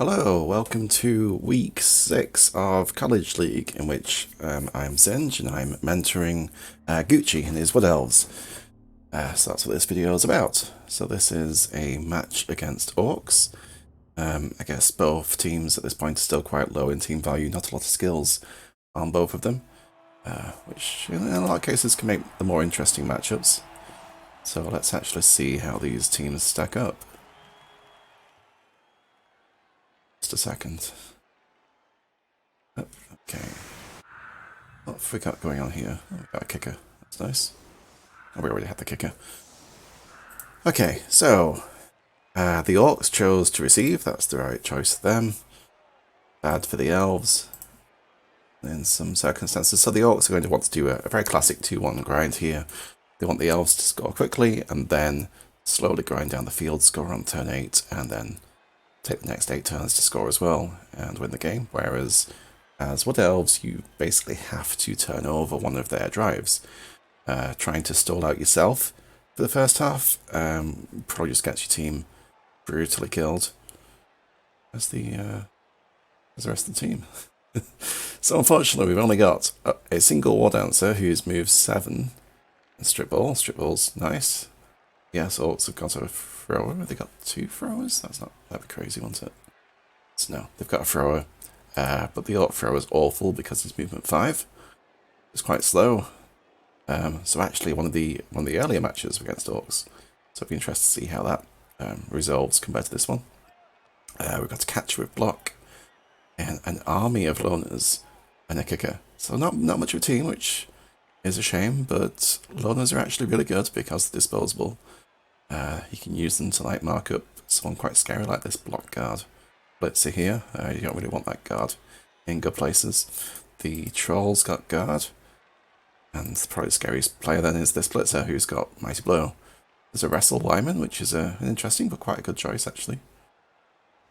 Hello, welcome to week 6 of College League, in which I'm Zinj and I'm mentoring Gucci and his Wood Elves. So that's what this video is about. So this is a match against Orcs. I guess both teams at this point are still quite low in team value, not a lot of skills on both of them, which in a lot of cases can make the more interesting matchups. So let's actually see how these teams stack up. Just a second. Okay. What have we got going on here? Oh, we've got a kicker. That's nice. Oh, we already had the kicker. Okay, so the Orcs chose to receive. That's the right choice for them. Bad for the Elves in some circumstances. So the Orcs are going to want to do a very classic 2-1 grind here. They want the Elves to score quickly and then slowly grind down the field, score on turn 8, and then take the next 8 turns to score as well and win the game. Whereas as Wood Elves, you basically have to turn over one of their drives. Trying to stall out yourself for the first half probably just gets your team brutally killed as the rest of the team. So unfortunately, we've only got a single War Dancer who's moved 7 and Strip Ball. Strip Ball's nice. Yes, Orcs have got a thrower. Have they got 2 throwers? That's not that'd be crazy, wouldn't it? So no, they've got a thrower. But the Orc thrower is awful because it's movement 5. It's quite slow. So actually one of the earlier matches against Orcs. So I'd be interested to see how that resolves compared to this one. We've got a catcher with block and an army of loners and a kicker. So not much of a team, which is a shame, but loners are actually really good because they're disposable. You can use them to like mark up someone quite scary like this block guard. Blitzer here, you don't really want that guard in good places. The troll's got guard, and probably the scariest player then is this Blitzer who's got Mighty Blow. There's a Wrestle Lyman, which is an interesting but quite a good choice actually.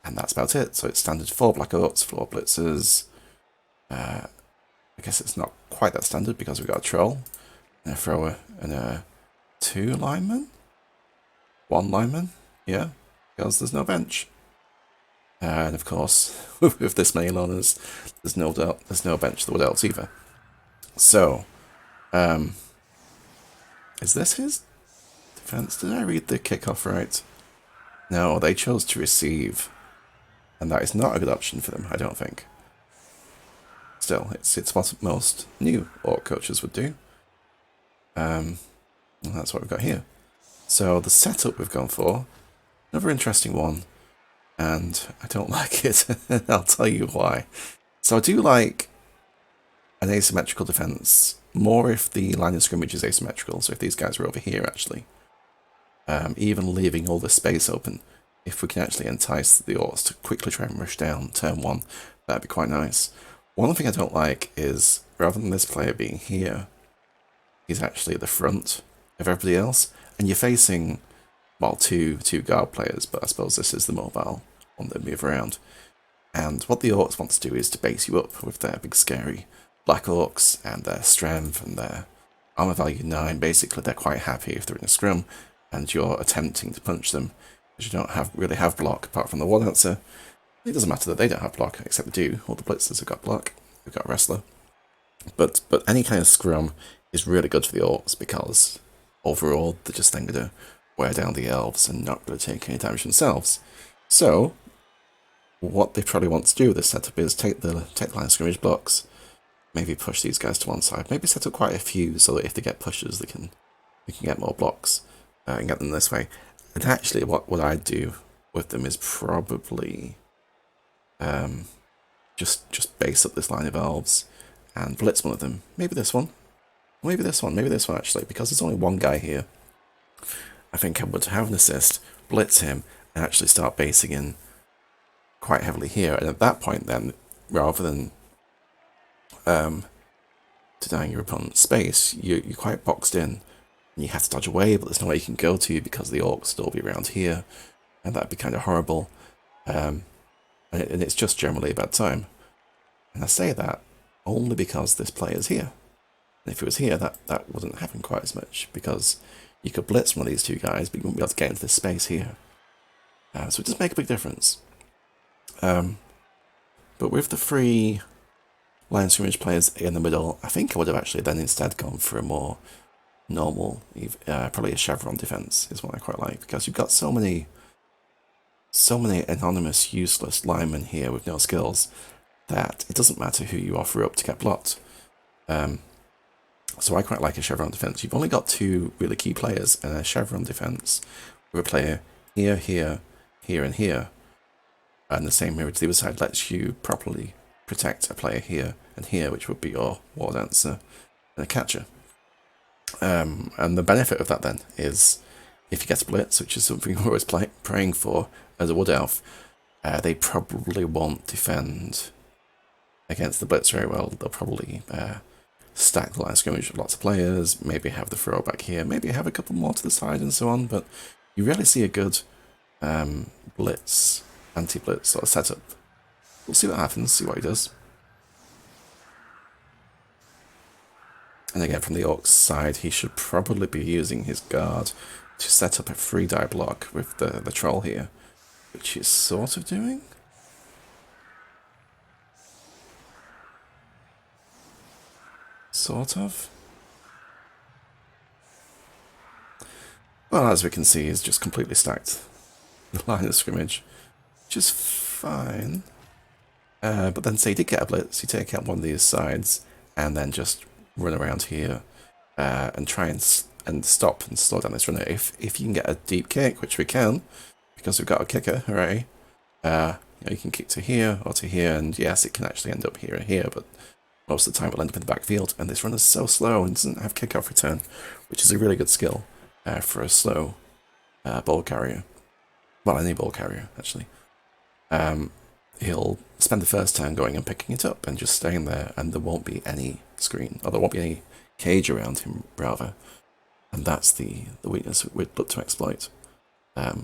And that's about it. So it's standard 4 Black Orcs, 4 Blitzers. I guess it's not quite that standard because we've got a Troll, and a Thrower, and a 2 Lineman? 1 Lineman? Yeah, because there's no bench. And of course, with this many loners, there's no bench for the Wood Elves either. So, is this his defense? Did I read the kickoff right? No, they chose to receive, and that is not a good option for them, I don't think. Still, it's what most new Orc coaches would do. And that's what we've got here. So the setup we've gone for, another interesting one, and I don't like it. I'll tell you why. So I do like an asymmetrical defense more if the line of scrimmage is asymmetrical. So if these guys are over here, actually, even leaving all the space open, if we can actually entice the Orcs to quickly try and rush down turn 1, that'd be quite nice. One thing I don't like is, rather than this player being here, he's actually at the front of everybody else, and you're facing, well, two guard players, but I suppose this is the mobile one that move around. And what the Orcs want to do is to base you up with their big scary Black Orcs and their strength and their armor value 9. Basically, they're quite happy if they're in a scrum and you're attempting to punch them, because you don't really have block apart from the War Dancer. It doesn't matter that they don't have block, except they do. All the Blitzers have got block. We've got a Wrestler. But any kind of scrum is really good for the Orcs because overall they're just then going to wear down the Elves and not going to take any damage themselves. So what they probably want to do with this setup is take the line of scrimmage blocks, maybe push these guys to one side, maybe set up quite a few so that if they get pushes, they can get more blocks and get them this way. And actually, what I'd do with them is probably just base up this line of Elves and blitz one of them. Maybe this one. Maybe this one actually, because there's only one guy here. I think I would have an assist, blitz him, and actually start basing in quite heavily here. And at that point then, rather than denying your opponent's space, you're quite boxed in, and you have to dodge away, but there's nowhere you can go to because the Orcs will be around here, and that'd be kind of horrible. And it's just generally a bad time. And I say that only because this player's here. And if it was here, that wouldn't happen quite as much, because you could blitz one of these two guys, but you wouldn't be able to get into this space here. So it does make a big difference. But with the three line scrimmage players in the middle, I think I would have actually then instead gone for a more normal, probably a chevron defense is what I quite like, because you've got so many anonymous, useless linemen here with no skills that it doesn't matter who you offer up to get blocked. So I quite like a chevron defense. You've only got two really key players in a chevron defense with a player here, here, here, and here. And the same mirror to the other side lets you properly protect a player here and here, which would be your war dancer and a catcher. And the benefit of that then is if you get a blitz, which is something we're always praying for as a wood elf, they probably won't defend against the blitz very well. They'll probably stack the line of scrimmage with lots of players, maybe have the throwback here, maybe have a couple more to the side and so on, but you rarely see a good blitz, anti-blitz sort of setup. We'll see what happens, see what he does. And again, from the Orc's side, he should probably be using his guard to set up a 3-die block with the troll here, which he's sort of doing. Sort of. Well, as we can see, he's just completely stacked the line of scrimmage, which is fine. But then say he did get a blitz, you take out one of these sides, and then just run around here and try and stop and slow down this runner. If you can get a deep kick, which we can, because we've got a kicker, hooray, you can kick to here or to here, and yes, it can actually end up here and here, but most of the time it'll end up in the backfield, and this runner's so slow and doesn't have kickoff return, which is a really good skill for a slow ball carrier. Well, any ball carrier, actually. He'll spend the first turn going and picking it up and just staying there, and there won't be any screen, or there won't be any cage around him, rather. And that's the weakness we'd look to exploit.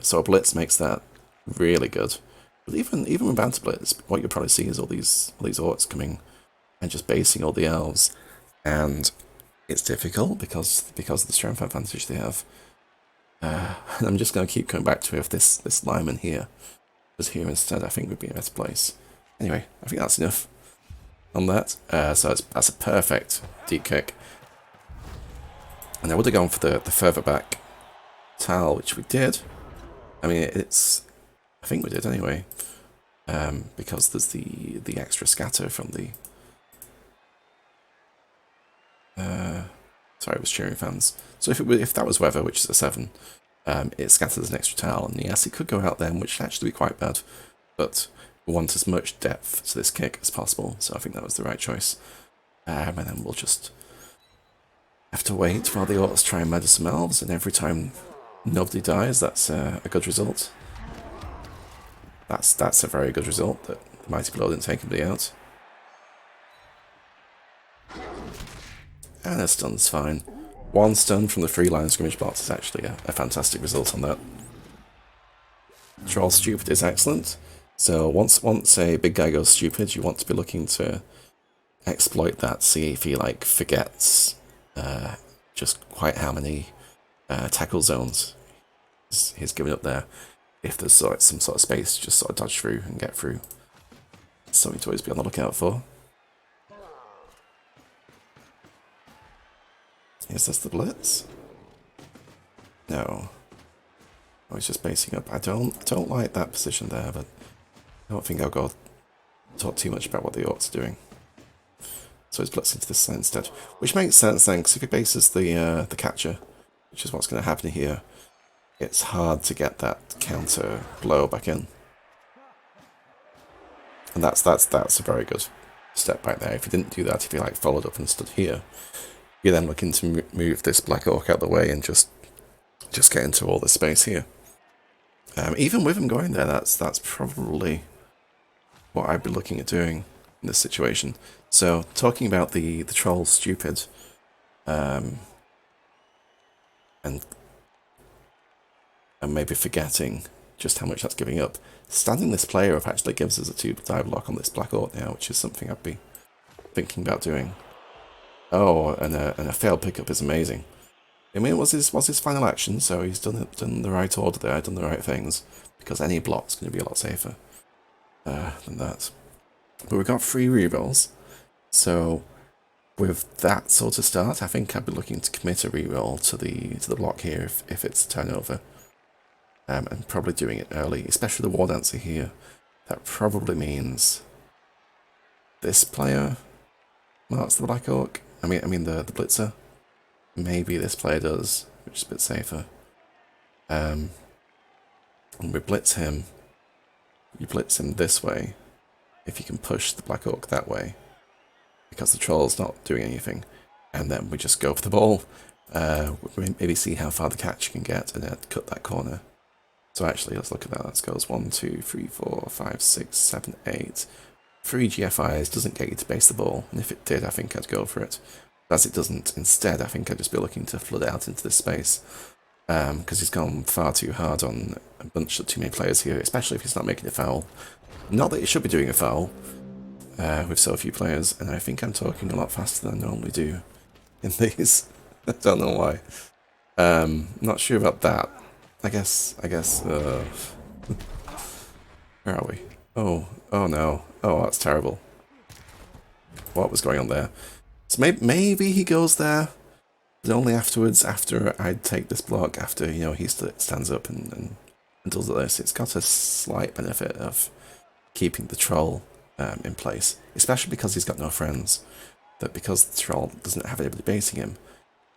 So a blitz makes that really good. But even with Banter Blitz, what you'll probably see is all these orcs coming and just basing all the elves. And it's difficult because of the strength advantage they have. And I'm just going to keep coming back to if this lineman here was here instead, I think would be a better place. Anyway, I think that's enough on that. So that's a perfect deep kick. And I would have gone for the further back towel, which we did. I mean, I think we did anyway, because there's the extra scatter from the. Sorry, it was cheering fans. So if that was weather, which is a 7, it scatters an extra towel, and yes, it could go out then, which would actually be quite bad. But we want as much depth to this kick as possible, so I think that was the right choice. And then we'll just have to wait while the orcs try and murder some elves, and every time nobody dies, that's a good result. That's a very good result, that the Mighty Blow didn't take anybody out. And a stun's fine. 1 stun from the 3 line scrimmage bots is actually a fantastic result on that. Troll stupid is excellent. So once a big guy goes stupid, you want to be looking to exploit that, see if he forgets just quite how many tackle zones he's given up there. If there's some sort of space, just sort of dodge through and get through. Something to always be on the lookout for. Is this the blitz? No. I was just basing up. I don't like that position there, but I don't think I'll go talk too much about what the orcs are doing. So he's blitzing to this side instead, which makes sense then, because if he bases the catcher, which is what's going to happen here, it's hard to get that counter blow back in. And that's a very good step back there. If you didn't do that, if you followed up and stood here, you're then looking to move this black orc out of the way and just get into all this space here. Even with him going there, that's probably what I'd be looking at doing in this situation. So talking about the troll stupid, and maybe forgetting just how much that's giving up. Standing this player up actually gives us a 2-die block on this black orc now, which is something I'd be thinking about doing. Oh, and a failed pickup is amazing. I mean, it was his final action, so he's done the right order there, done the right things, because any block's going to be a lot safer. than that. But we've got 3 rerolls, so with that sort of start, I think I'd be looking to commit a reroll to the block here if it's turnover, and probably doing it early, especially the War Dancer here. That probably means this player marks the Black Orc. I mean the Blitzer. Maybe this player does, which is a bit safer. And we blitz him. You blitz him this way, if you can push the Black Orc that way, because the Troll's not doing anything. And then we just go for the ball. Maybe see how far the catch can get and then cut that corner. So actually, let's look at that. That goes 1, 2, 3, 4, 5, 6, 7, 8. 3 GFIs doesn't get you to base the ball, and if it did, I think I'd go for it. But as it doesn't, instead, I think I'd just be looking to flood out into this space, because he's gone far too hard on a bunch of too many players here, especially if he's not making a foul. Not that he should be doing a foul, with so few players, and I think I'm talking a lot faster than I normally do in these. I don't know why. Not sure about that. I guess, where are we? Oh no. Oh, that's terrible. What was going on there? So maybe he goes there, but only afterwards, after I take this block, after, you know, he stands up and does this. It's got a slight benefit of keeping the Troll in place, especially because he's got no friends. That because the Troll doesn't have anybody basing him,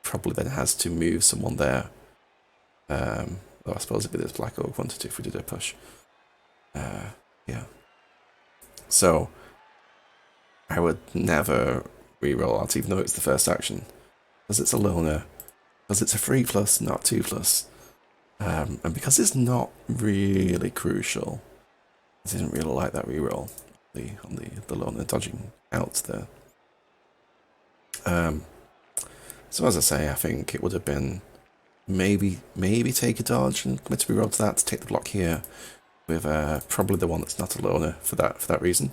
probably then has to move someone there. Though I suppose it'd be this Black Orc wanted to if we did a push. Yeah. So, I would never reroll out, even though it's the first action, because it's a loner, because it's a 3+, not 2+, and because it's not really crucial. I didn't really like that reroll on the loner dodging out there. So as I say, I think it would have been maybe take a dodge and commit a reroll to that to take the block here, with probably the one that's not a loner for that reason.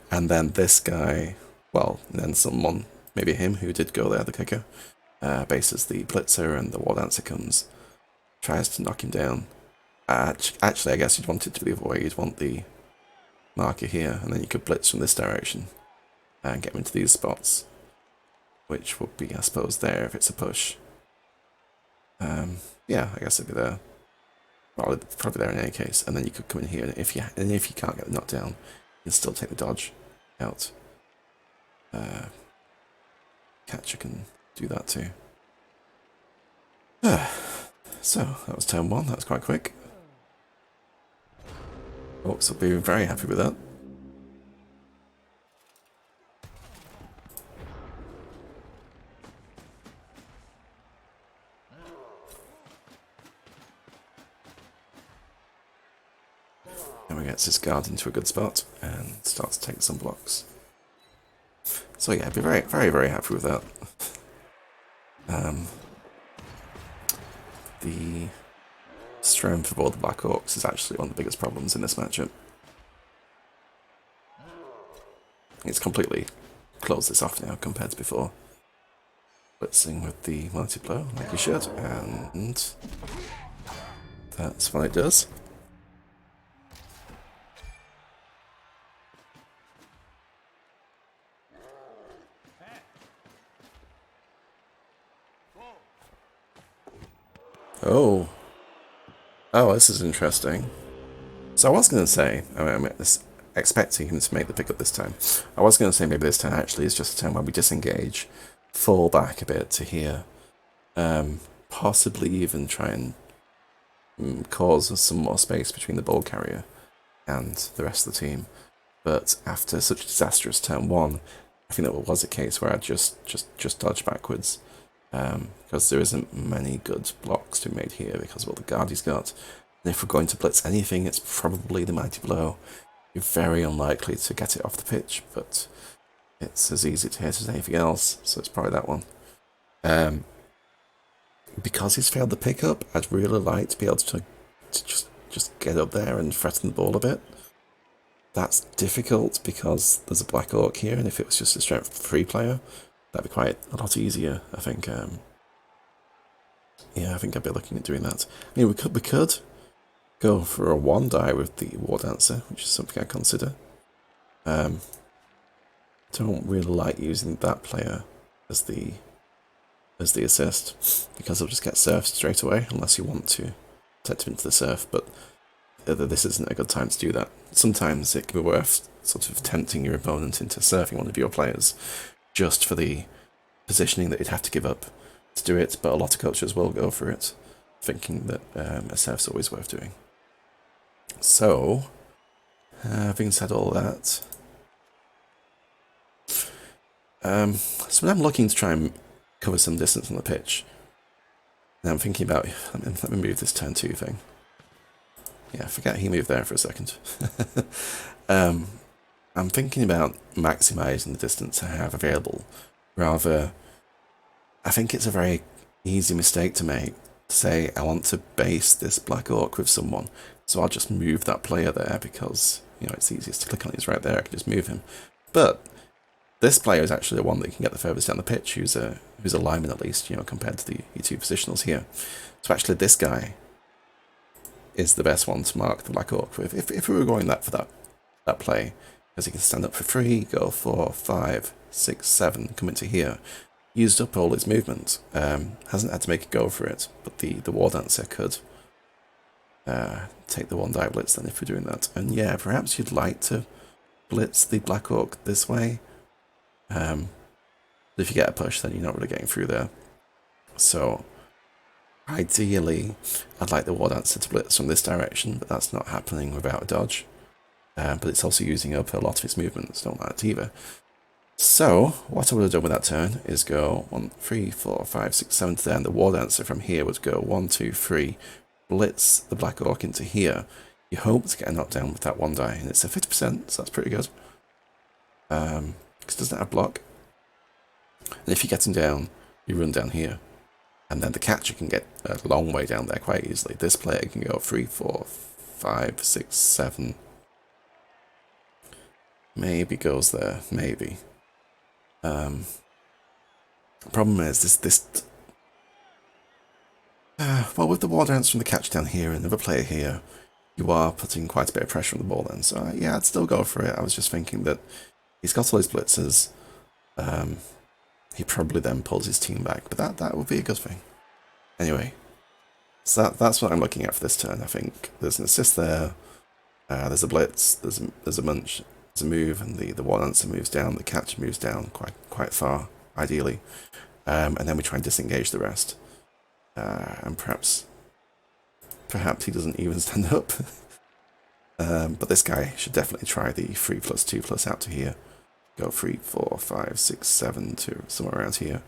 And then this guy, well, then someone, maybe him who did go there, the kicker, bases the Blitzer, and the War Dancer comes, tries to knock him down. Actually, I guess you'd want it to be the other way. You'd want the marker here, and then you could blitz from this direction and get him into these spots, which would be, I suppose, there if it's a push. Yeah, I guess it'd be there. Well, it's probably there in any case, and then you could come in here, and if you can't get the knockdown, you can still take the dodge out. Catcher can do that too. So that was turn 1. That was quite quick. Orcs will be very happy with that. And we gets his guard into a good spot and starts to take some blocks. So yeah, I'd be very, very, very happy with that. The strength of all the Black Orcs is actually one of the biggest problems in this matchup. It's completely closed this off now compared to before. Blitzing with the multi-blow, like you should, and that's what it does. Oh, this is interesting. So I was going to say, I'm expecting him to make the pickup this time. I was going to say maybe this turn actually is just a turn where we disengage, fall back a bit to here, possibly even try and cause some more space between the ball carrier and the rest of the team. But after such a disastrous turn 1, I think that was a case where I'd just dodge backwards. Because there isn't many good blocks to be made here because of what the guard he's got. And if we're going to blitz anything, it's probably the Mighty Blow. You're very unlikely to get it off the pitch, but it's as easy to hit as anything else, so it's probably that one. Because he's failed the pickup, I'd really like to be able to just get up there and threaten the ball a bit. That's difficult because there's a Black Orc here, and if it was just a strength 3 player, that'd be quite a lot easier, I think. Yeah, I think I'd be looking at doing that. I mean, we could go for a 1-die with the War Dancer, which is something I consider. Don't really like using that player as the assist, because he'll just get surfed straight away unless you want to protect him into the surf, but this isn't a good time to do that. Sometimes it can be worth sort of tempting your opponent into surfing one of your players just for the positioning that you'd have to give up to do it, but a lot of coaches will go for it, thinking that a surf's always worth doing. So, having said all that, so I'm looking to try and cover some distance on the pitch. Now I'm thinking about, let me move this turn 2 thing. Yeah, forget he moved there for a second. I'm thinking about maximising the distance I have available. Rather, I think it's a very easy mistake to make, to say I want to base this Black Orc with someone, so I'll just move that player there because, you know, it's easiest to click on. He's right there, I can just move him. But this player is actually the one that can get the furthest down the pitch, who's a lineman at least, you know, compared to the two positionals here. So actually this guy is the best one to mark the Black Orc with. If we were going for that play, because he can stand up for 3, go 4, 5, 6, 7, come into here, used up all his movement, hasn't had to make a go for it, but the War Dancer could take the 1-die blitz then if we're doing that. And yeah, perhaps you'd like to blitz the Black Orc this way. If you get a push, then you're not really getting through there. So ideally, I'd like the War Dancer to blitz from this direction, but that's not happening without a dodge. But it's also using up a lot of its movements, don't like it either. So, what I would have done with that turn is go 1, 3, 4, 5, 6, 7 to there, and the War Dancer from here would go 1, 2, 3, blitz the Black Orc into here. You hope to get a knockdown with that 1-die, and it's a 50%, so that's pretty good. Because it doesn't have block. And if you get him down, you run down here. And then the catcher can get a long way down there quite easily. This player can go 3, 4, 5, 6, 7. Maybe goes there, maybe. The problem is well, with the War Dance from the catch down here and another player here, you are putting quite a bit of pressure on the ball then. So yeah, I'd still go for it. I was just thinking that he's got all his blitzers. He probably then pulls his team back, but that would be a good thing. Anyway, so that's what I'm looking at for this turn. I think there's an assist there. There's a blitz. There's a munch. There's a move, and the War Dancer moves down. The catch moves down quite far, ideally, and then we try and disengage the rest. And perhaps he doesn't even stand up. But this guy should definitely try the 3+2+ out to here. Go 3, 4, 5, 6, 7 to somewhere around here.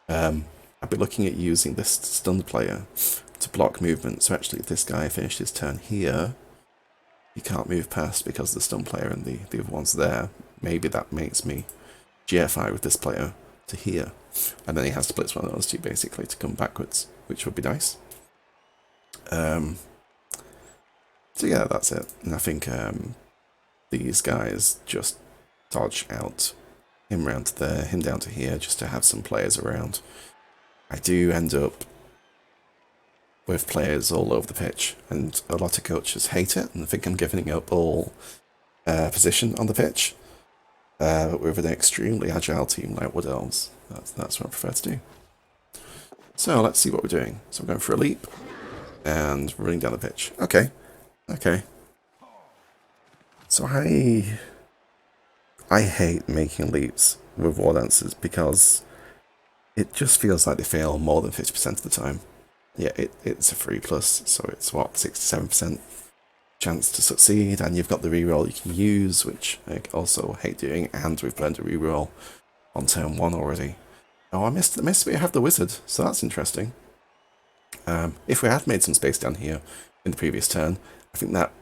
I'd be looking at using this stunned player to block movement. So actually, if this guy finished his turn here, he can't move past because the stun player and the other one's there. Maybe that makes me GFI with this player to here. And then he has to blitz one of those two basically to come backwards, which would be nice. So yeah, that's it. And I think these guys just dodge out him round to there, him down to here, just to have some players around. I do end up with players all over the pitch, and a lot of coaches hate it and think I'm giving up all position on the pitch. But with an extremely agile team like Wood Elves, that's what I prefer to do. So let's see what we're doing. So I'm going for a leap and running down the pitch. Okay. So I hate making leaps with War Dancers because it just feels like they fail more than 50% of the time. Yeah, it's a 3+, so it's what, 67% chance to succeed, and you've got the reroll you can use, which I also hate doing, and we've learned a reroll on turn 1 already. Oh, I missed we have the wizard, so that's interesting. If we had made some space down here in the previous turn, I think that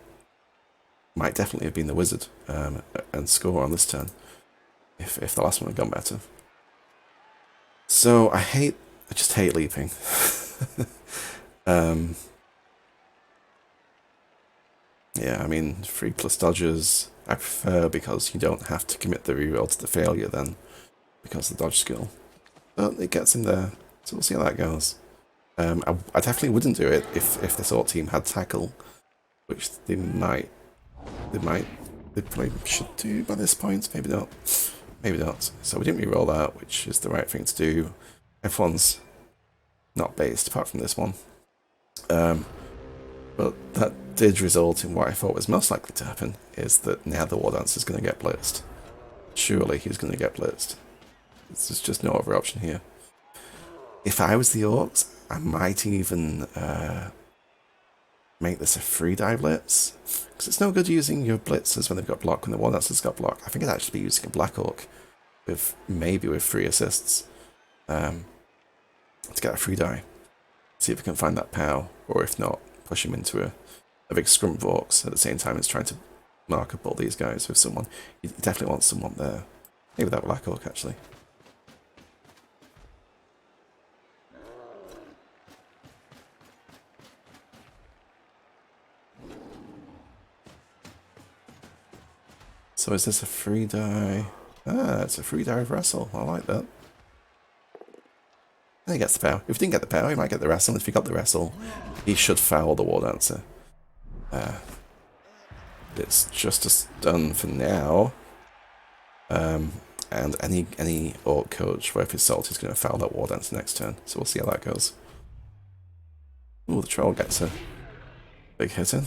might definitely have been the wizard and score on this turn, if the last one had gone better. So I just hate leaping. Yeah, I mean, 3+ dodges I prefer because you don't have to commit the reroll to the failure then, because of the dodge skill. But it gets in there, so we'll see how that goes. I definitely wouldn't do it if this Orc team had tackle, which they probably should do by this point. Maybe not. Maybe not. So we didn't re-roll that, which is the right thing to do. Everyone's not based apart from this one. But that did result in what I thought was most likely to happen, is that now the War Dancer is going to get blitzed. Surely he's going to get blitzed. There's just no other option here. If I was the Orcs, I might even make this a 3-die blitz. Because it's no good using your blitzers when they've got block, when the War Dancer's got block. I think I'd actually be using a Black Orc, maybe with 3 assists, to get a 3-die. See if we can find that POW, or if not, push him into a big scrum of Orcs at the same time as trying to mark up all these guys with someone. You definitely want someone there. Maybe that Black Orc, actually. So is this a 3-die? Ah, it's a 3-die wrestle. I like that. And he gets the POW. If he didn't get the POW, he might get the wrestle. If he got the wrestle, he should foul the War Dancer. It's just a stun for now. And any Orc coach worth his salt is going to foul that War Dancer next turn. So we'll see how that goes. Ooh, the Troll gets a big hit in.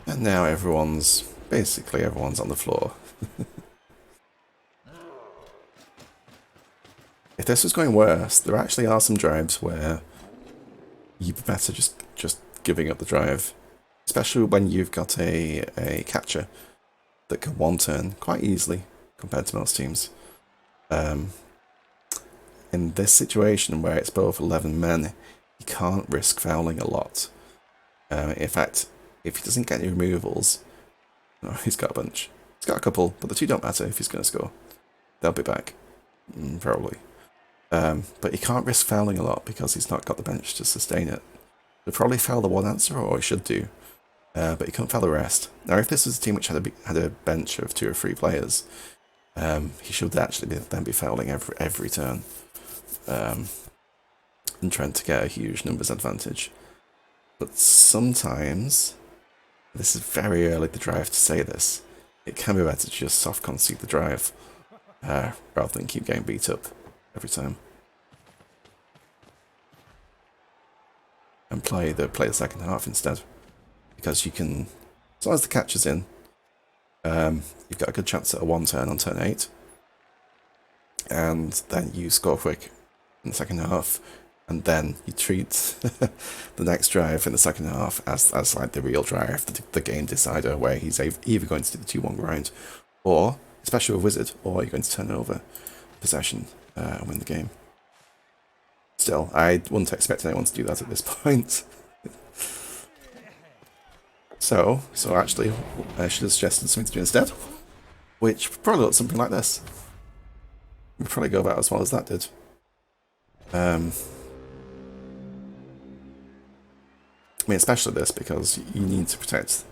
And now basically everyone's on the floor. If this was going worse, there actually are some drives where you'd be better just giving up the drive. Especially when you've got a catcher that can one turn quite easily compared to most teams. In this situation where it's both 11 men, you can't risk fouling a lot. In fact, if he doesn't get any removals, oh, he's got a bunch. He's got a couple, but the 2 don't matter if he's going to score. They'll be back, probably. But he can't risk fouling a lot because he's not got the bench to sustain it. He'll probably foul the War Dancer, or he should do, but he can't foul the rest. Now, if this was a team which had a bench of 2 or 3 players, he should actually then be fouling every turn, and trying to get a huge numbers advantage. But sometimes, this is very early in the drive to say this, it can be better to just soft concede the drive, rather than keep getting beat up every time. And play the second half instead. Because you can, as long as the catcher's in, you've got a good chance at a 1-turn on turn 8. And then you score quick in the second half. And then you treat the next drive in the second half as like the real drive, the game decider, where he's either going to do the 2-1 grind, or, especially with Wizard, or you're going to turn over possession and win the game. Still, I wouldn't expect anyone to do that at this point. So actually, I should have suggested something to do instead, which probably looks something like this. We'd probably go about as well as that did. I mean, especially this, because you need to protect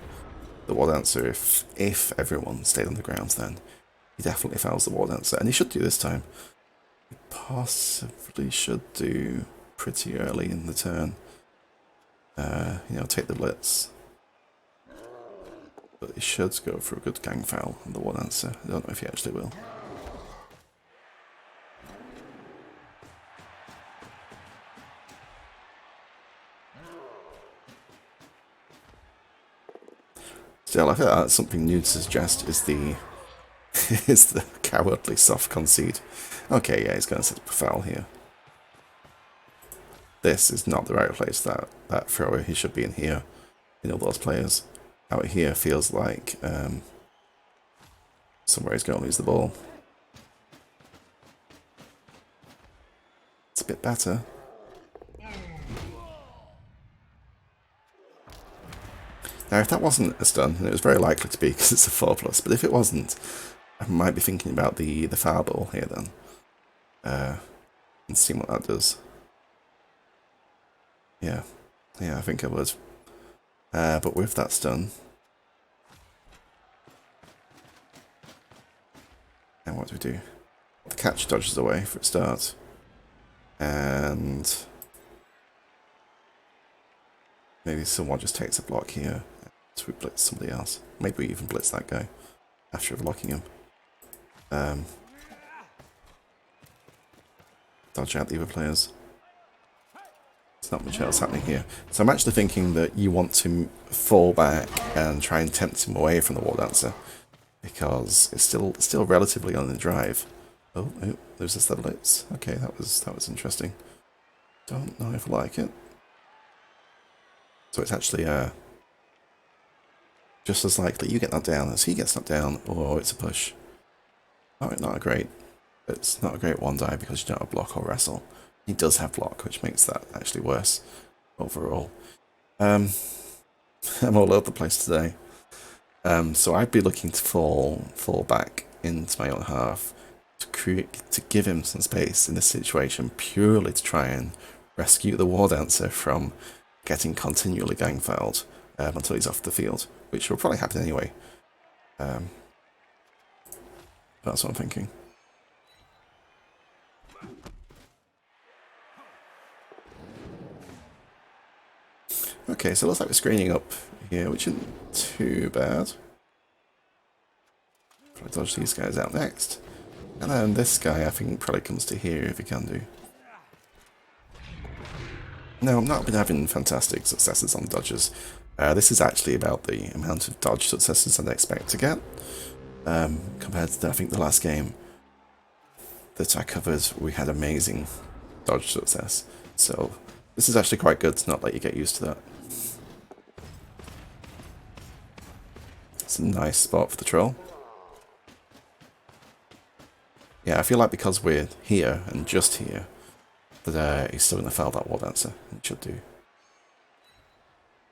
the War Dancer. If everyone stayed on the ground, then he definitely fouls the War Dancer, and he should do this time. He possibly should do pretty early in the turn. Take the blitz. But he should go for a good gang foul on the War Dancer. I don't know if he actually will. Still, I feel like that's something new to suggest is the cowardly soft concede. Okay, yeah, he's going to set up a foul here. This is not the right place that thrower. He should be in here, in all those players. Out here feels like somewhere he's going to lose the ball. It's a bit better. Now, if that wasn't a stun, and it was very likely to be because it's a 4+, but if it wasn't, I might be thinking about the foul ball here then, and seeing what that does. Yeah, I think I would. But with that stun, and what do we do? The catch dodges away for a start, and Maybe someone just takes a block here to blitz somebody else. Maybe we even blitz that guy after blocking him. Dodge out the other players. There's not much else happening here. So I'm actually thinking that you want to fall back and try and tempt him away from the War Dancer, because it's still relatively on the drive. Oh, there's this little blitz. Okay, that was interesting. Don't know if I like it. So it's actually just as likely you get knocked down as he gets knocked down, or it's a push. It's not a great one die because you don't have block or wrestle. He does have block, which makes that actually worse overall. I'm all over the place today. So I'd be looking to fall back into my own half to give him some space in this situation, purely to try and rescue the War Dancer from getting continually gang fouled until he's off the field, which will probably happen anyway. That's what I'm thinking. Okay, so it looks like we're screening up here, which isn't too bad. Probably dodge these guys out next. And then this guy, I think, probably comes to here if he can do. No, I've not been having fantastic successes on dodges. This is actually about the amount of dodge successes I'd expect to get. Compared to, I think, the last game that I covered, we had amazing dodge success. So this is actually quite good to not let you get used to that. It's a nice spot for the troll. Yeah, I feel like because we're here and just here, that he's still going to foul that War Dancer. It should do.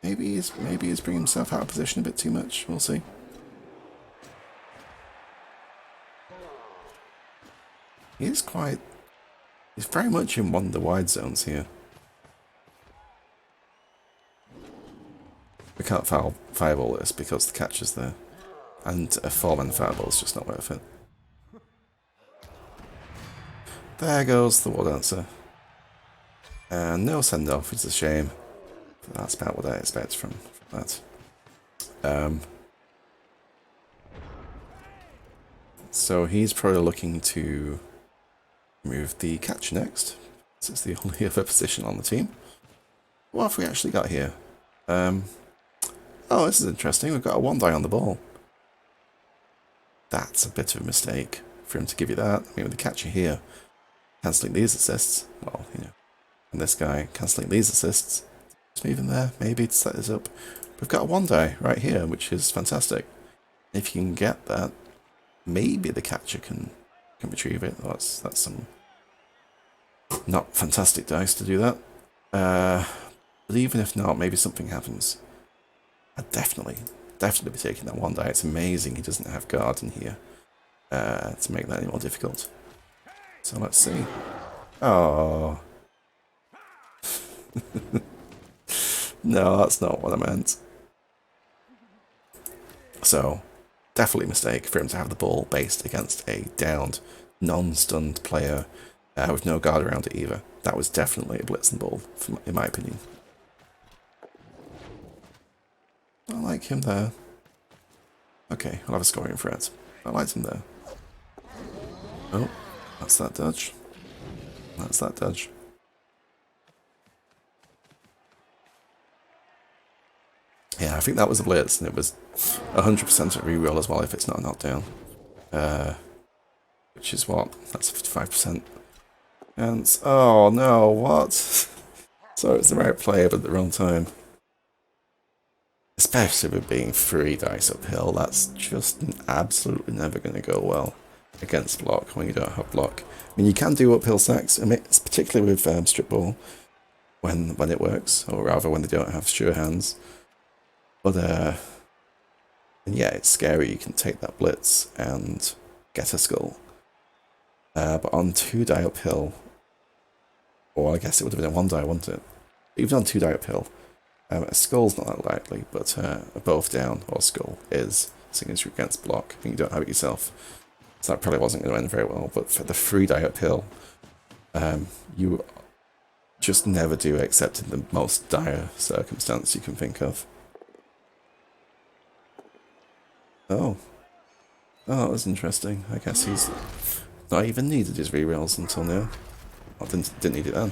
Maybe he's bringing himself out of position a bit too much. We'll see. He's very much in one of the wide zones here. We can't fireball this because the catch is there. And a 4-man fireball is just not worth it. There goes the War Dancer. And no send-off, it's a shame. But that's about what I expect from that. So he's probably looking to move the catch next. This is the only other position on the team. What have we actually got here? Oh, this is interesting. We've got a 1 die on the ball. That's a bit of a mistake for him to give you that. I mean, with the catcher here, cancelling these assists, well, you know, and this guy cancelling these assists, just moving there, maybe to set this up. We've got a 1 die right here, which is fantastic. If you can get that, maybe the catcher can retrieve it. That's some not fantastic dice to do that. But even if not, maybe something happens. I'd definitely be taking that 1 die. It's amazing he doesn't have guard in here to make that any more difficult. So let's see. Oh. No, that's not what I meant. So, definitely a mistake for him to have the ball based against a downed, non-stunned player with no guard around it either. That was definitely a blitzing ball, in my opinion. I like him there. Okay, I'll have a scoring threat. I liked him there. Oh, that's that dodge. That's that dodge. Yeah, I think that was a blitz, and it was 100% a reroll as well if it's not a knockdown. Which is what? That's 55%. And, oh no, what? So it's the right player, but at the wrong time. Especially with being 3 dice uphill, that's just absolutely never going to go well against block when you don't have block. I mean, you can do uphill sacks, I mean, it's particularly with strip ball when it works, or rather when they don't have sure hands. But and yeah, it's scary. You can take that blitz and get a skull. But on 2 die uphill, or I guess it would have been a 1 die, wouldn't it? Even on 2 die uphill. A skull's not that likely, but a both down or skull is signature against block. I think you don't have it yourself. So that probably wasn't going to end very well, but for the 3 die uphill, you just never do except in the most dire circumstance you can think of. Oh. Oh, that was interesting. I guess he's not even needed his rerolls until now. I didn't need it then.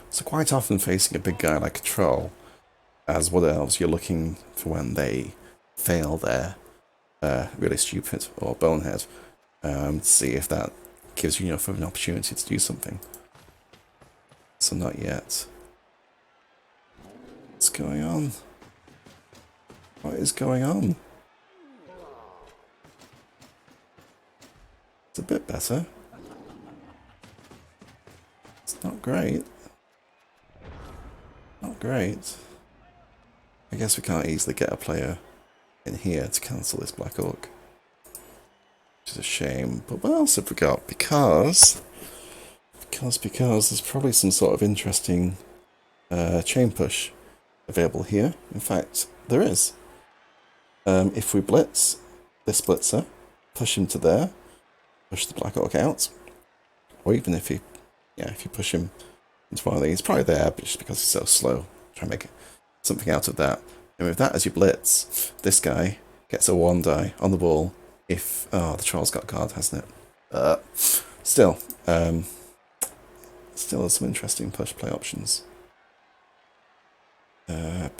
So quite often facing a big guy like a troll, as Wood Elves, you're looking for when they fail their really stupid or bonehead, to see if that gives you enough of an opportunity to do something. So not yet. What's going on? What is going on? It's a bit better. It's not great. Not great. I guess we can't easily get a player in here to cancel this Black Orc. Which is a shame. But what else have we got? Because there's probably some sort of interesting chain push available here. In fact, there is. If we blitz this blitzer, push him to there, push the Black Orc out, or even if you push him into one of these, probably there, but just because he's so slow, try and make something out of that. And with that as your blitz, this guy gets a 1 die on the ball if... Oh, the troll's got guard, hasn't it? Still there's some interesting push play options. Don't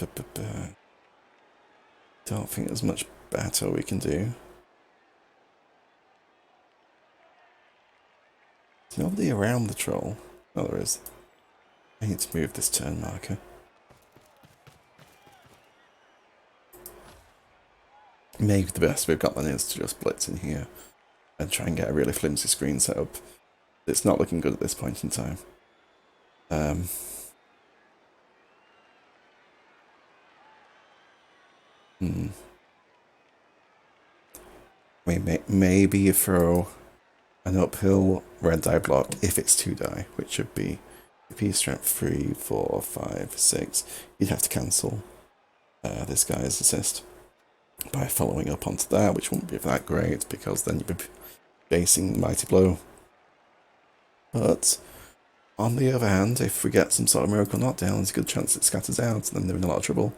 think there's much better we can do. There's nobody around the troll. Oh, there is. I need to move this turn marker. Maybe the best we've got then is to just blitz in here and try and get a really flimsy screen set up. It's not looking good at this point in time. Maybe you throw an uphill red die block if it's 2 die, which would be if he's strength 3, 4, 5, 6. You'd have to cancel this guy's assist by following up onto that, which wouldn't be that great because then you'd be basing Mighty Blow. But on the other hand, if we get some sort of miracle knockdown, there's a good chance it scatters out and then they're in a lot of trouble.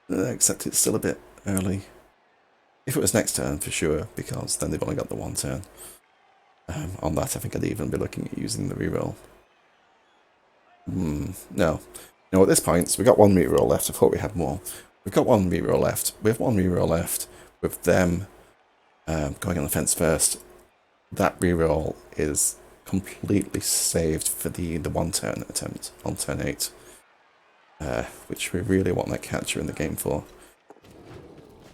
Except it's still a bit early. If it was next turn, for sure, because then they've only got the 1 turn. On that, I think I'd even be looking at using the reroll. No. No, at this point, we've got 1 reroll left. I thought we had more. We've got 1 reroll left. We have 1 reroll left with them going on the fence first. That reroll is completely saved for the 1 turn attempt on turn 8. Which we really want that catcher in the game for.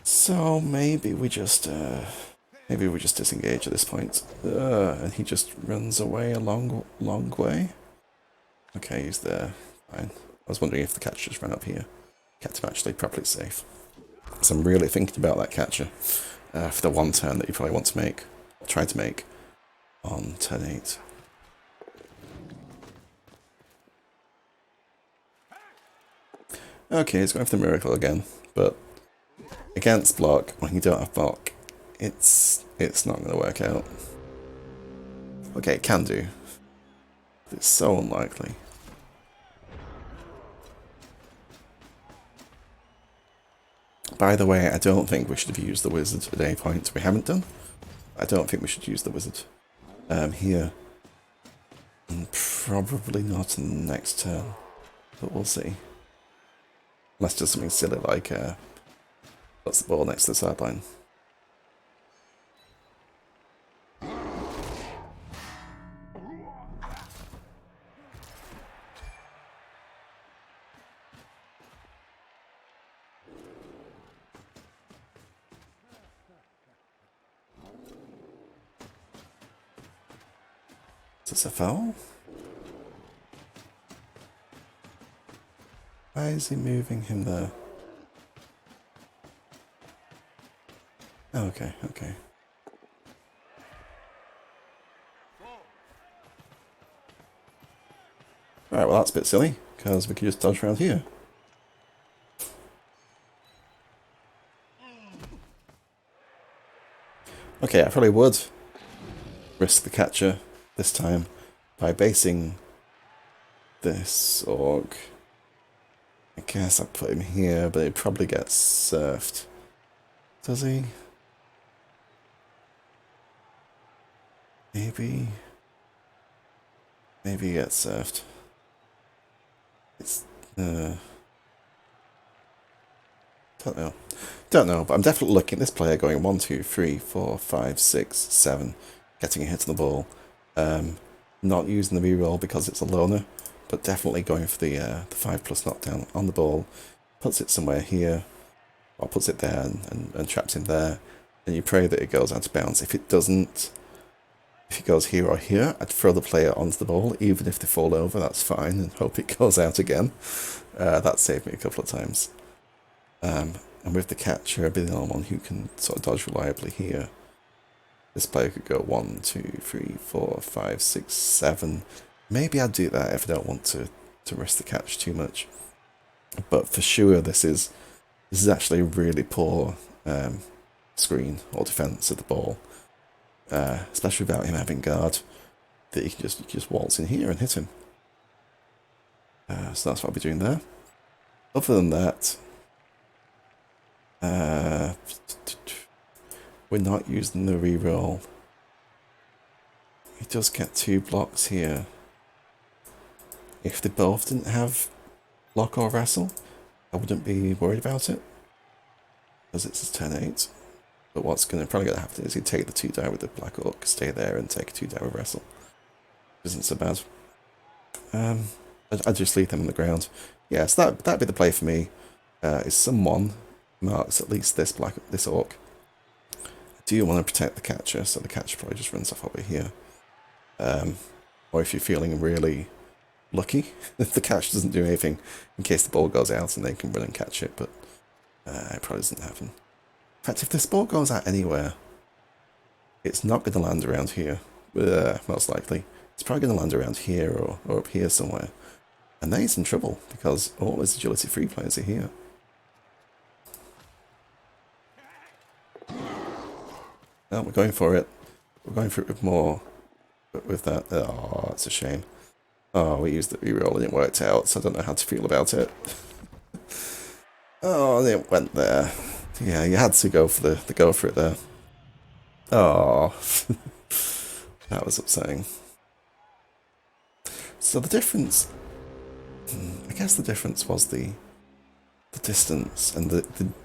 So maybe we just disengage at this point. And he just runs away a long way. Okay, he's there. Fine. I was wondering if the catcher just ran up here. Kept him actually properly safe. So I'm really thinking about that catcher for the 1 turn that you probably want to make, or try to make, on turn 8. Okay, he's going for the miracle again, but against block, when you don't have block, it's not going to work out. Okay, it can do. But it's so unlikely. By the way, I don't think we should have used the wizard at any point. We haven't done. I don't think we should use the wizard here. And probably not in the next turn, but we'll see. Unless just something silly like puts the ball next to the sideline. Is this a foul? Why is he moving him there? Oh, okay, okay. Alright, well that's a bit silly, because we could just dodge around here. Okay, I probably would risk the catcher this time by basing this orc. I guess I'd put him here, but he probably gets surfed. Does he? Maybe he gets surfed. It's don't know, but I'm definitely looking at this player going 1, 2, 3, 4, 5, 6, 7, getting a hit on the ball. Not using the reroll because it's a loner, but definitely going for the 5+ knockdown on the ball. Puts it somewhere here, or puts it there and traps him there, and you pray that it goes out of bounds. If it doesn't, if it goes here or here, I'd throw the player onto the ball, even if they fall over, that's fine, and hope it goes out again. That saved me a couple of times. And with the catcher, I'd be the only one who can sort of dodge reliably here. This player could go 1, 2, 3, 4, 5, 6, 7. Maybe I'd do that if I don't want to risk the catch too much. But for sure, this is actually a really poor screen or defense of the ball, especially without him having guard. That you can just waltz in here and hit him. So that's what I'll be doing there. Other than that, we're not using the reroll. He does get 2 blocks here. If they both didn't have block or wrestle, I wouldn't be worried about it, because it's a turn 8. But what's probably going to happen is he'd take the 2 die with the Black Orc, stay there, and take a 2 die with wrestle. Isn't so bad. I'd just leave them on the ground. Yeah, so that'd be the play for me. Is someone marks at least this orc. I do want to protect the catcher, so the catcher probably just runs off over here. Or if you're feeling really lucky, if the catch doesn't do anything, in case the ball goes out and they can run and catch it, but it probably doesn't happen. In fact, if this ball goes out anywhere, it's not going to land around here, most likely. It's probably going to land around here or up here somewhere. And then he's in trouble, because all his agility 3 players are here. No, we're going for it. We're going for it with more. But with that, oh, it's a shame. Oh, we used the reroll and it worked out, so I don't know how to feel about it. Oh, it went there. Yeah, you had to go for the go for it there. Oh, that was upsetting. So the difference, I guess the difference was the distance and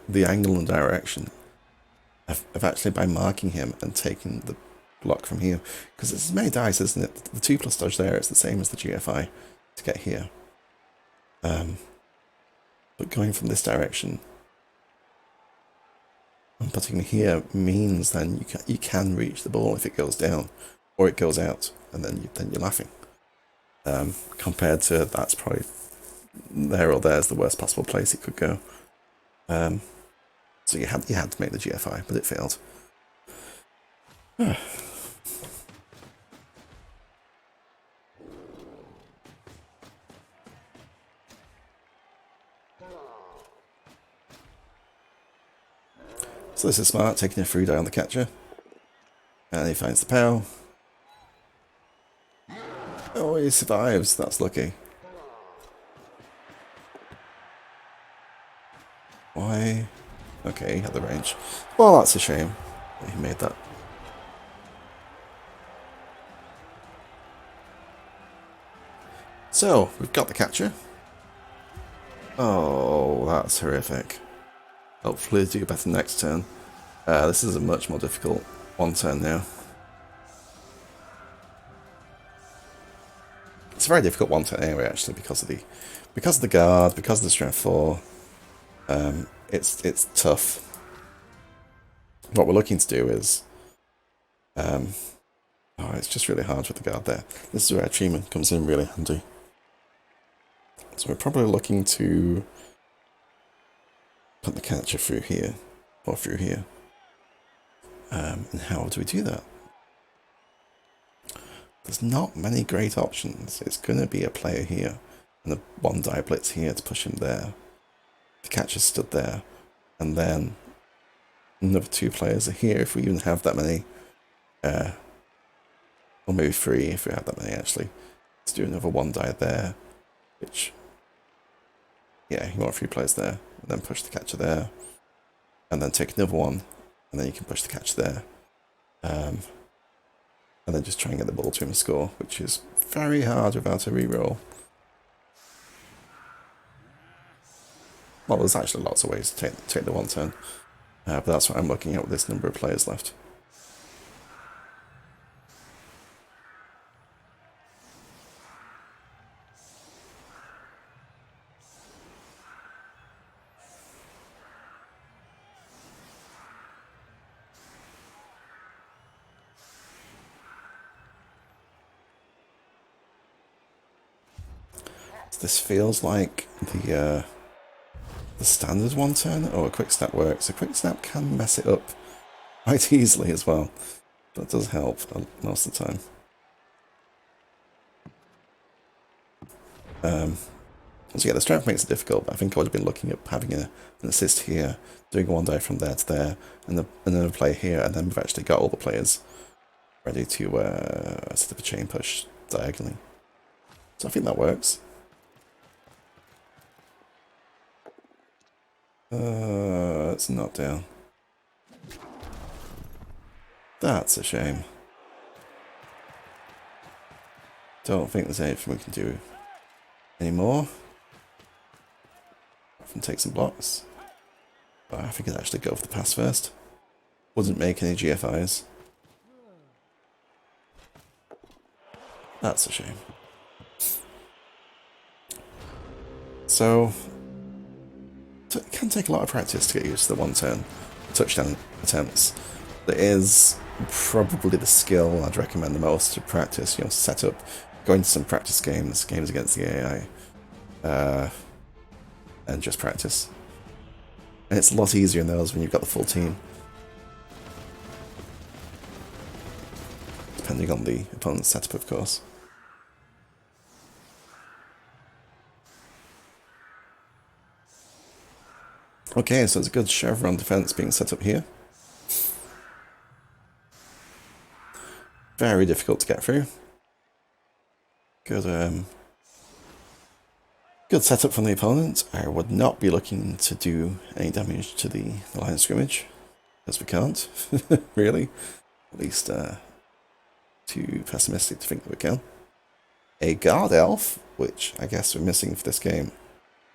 the angle and direction of actually by marking him and taking the block from here, because it's as many dice, isn't it? The 2+ dodge there, it's the same as the GFI to get here. But going from this direction and putting him here means then you can reach the ball if it goes down or it goes out, and then you're laughing. Compared to that's probably there or there's the worst possible place it could go. So you had to make the GFI, but it failed. So this is smart, taking a 3 die on the catcher. And he finds the POW. Oh, he survives. That's lucky. Why? Okay, he had the range. Well, that's a shame that he made that. So, we've got the catcher. Oh, that's horrific. Hopefully do better next turn. This is a much more difficult 1 turn now. It's a very difficult 1 turn anyway, actually, because of the guard, because of the strength 4. It's tough. What we're looking to do is, it's just really hard with the guard there. This is where achievement comes in really handy. So we're probably looking to put the catcher through here, or through here. And how do we do that? there's not many great options. It's going to be a player here and a one die blitz here to push him there. The catcher stood there, and then another two players are here if we even have that many. Or maybe three if we have that many actually. Let's do another one die there, which, yeah, you want a few players there, and then push the catcher there, and then take another one, and then you can push the catcher there. And then just try and get the ball to him and score, which is very hard without a reroll. Well, there's actually lots of ways to take the one turn, but that's what I'm looking at with this number of players left. This feels like the standard one turn. Oh, a quick snap works. A quick snap can mess it up quite easily as well. That does help most of the time. So yeah, the strength makes it difficult, but I think I would have been looking at having an assist here, doing one die from there to there, and another play here, and then we've actually got all the players ready to set up a chain push diagonally. So I think that works. It's not down. That's a shame. Don't think there's anything we can do anymore. I can take some blocks. But I think I'd actually go for the pass first. Wouldn't make any GFIs. That's a shame. So it can take a lot of practice to get used to the one turn touchdown attempts. That is probably the skill I'd recommend the most to practice. You know, set up, go into some practice games against the AI, and just practice. And it's a lot easier in those when you've got the full team, depending on the opponent's setup, of course. Okay, so there's a good chevron defense being set up here. Very difficult to get through. Good setup from the opponent. I would not be looking to do any damage to the line of scrimmage, because we can't, really. At least too pessimistic to think that we can. A guard elf, which I guess we're missing for this game,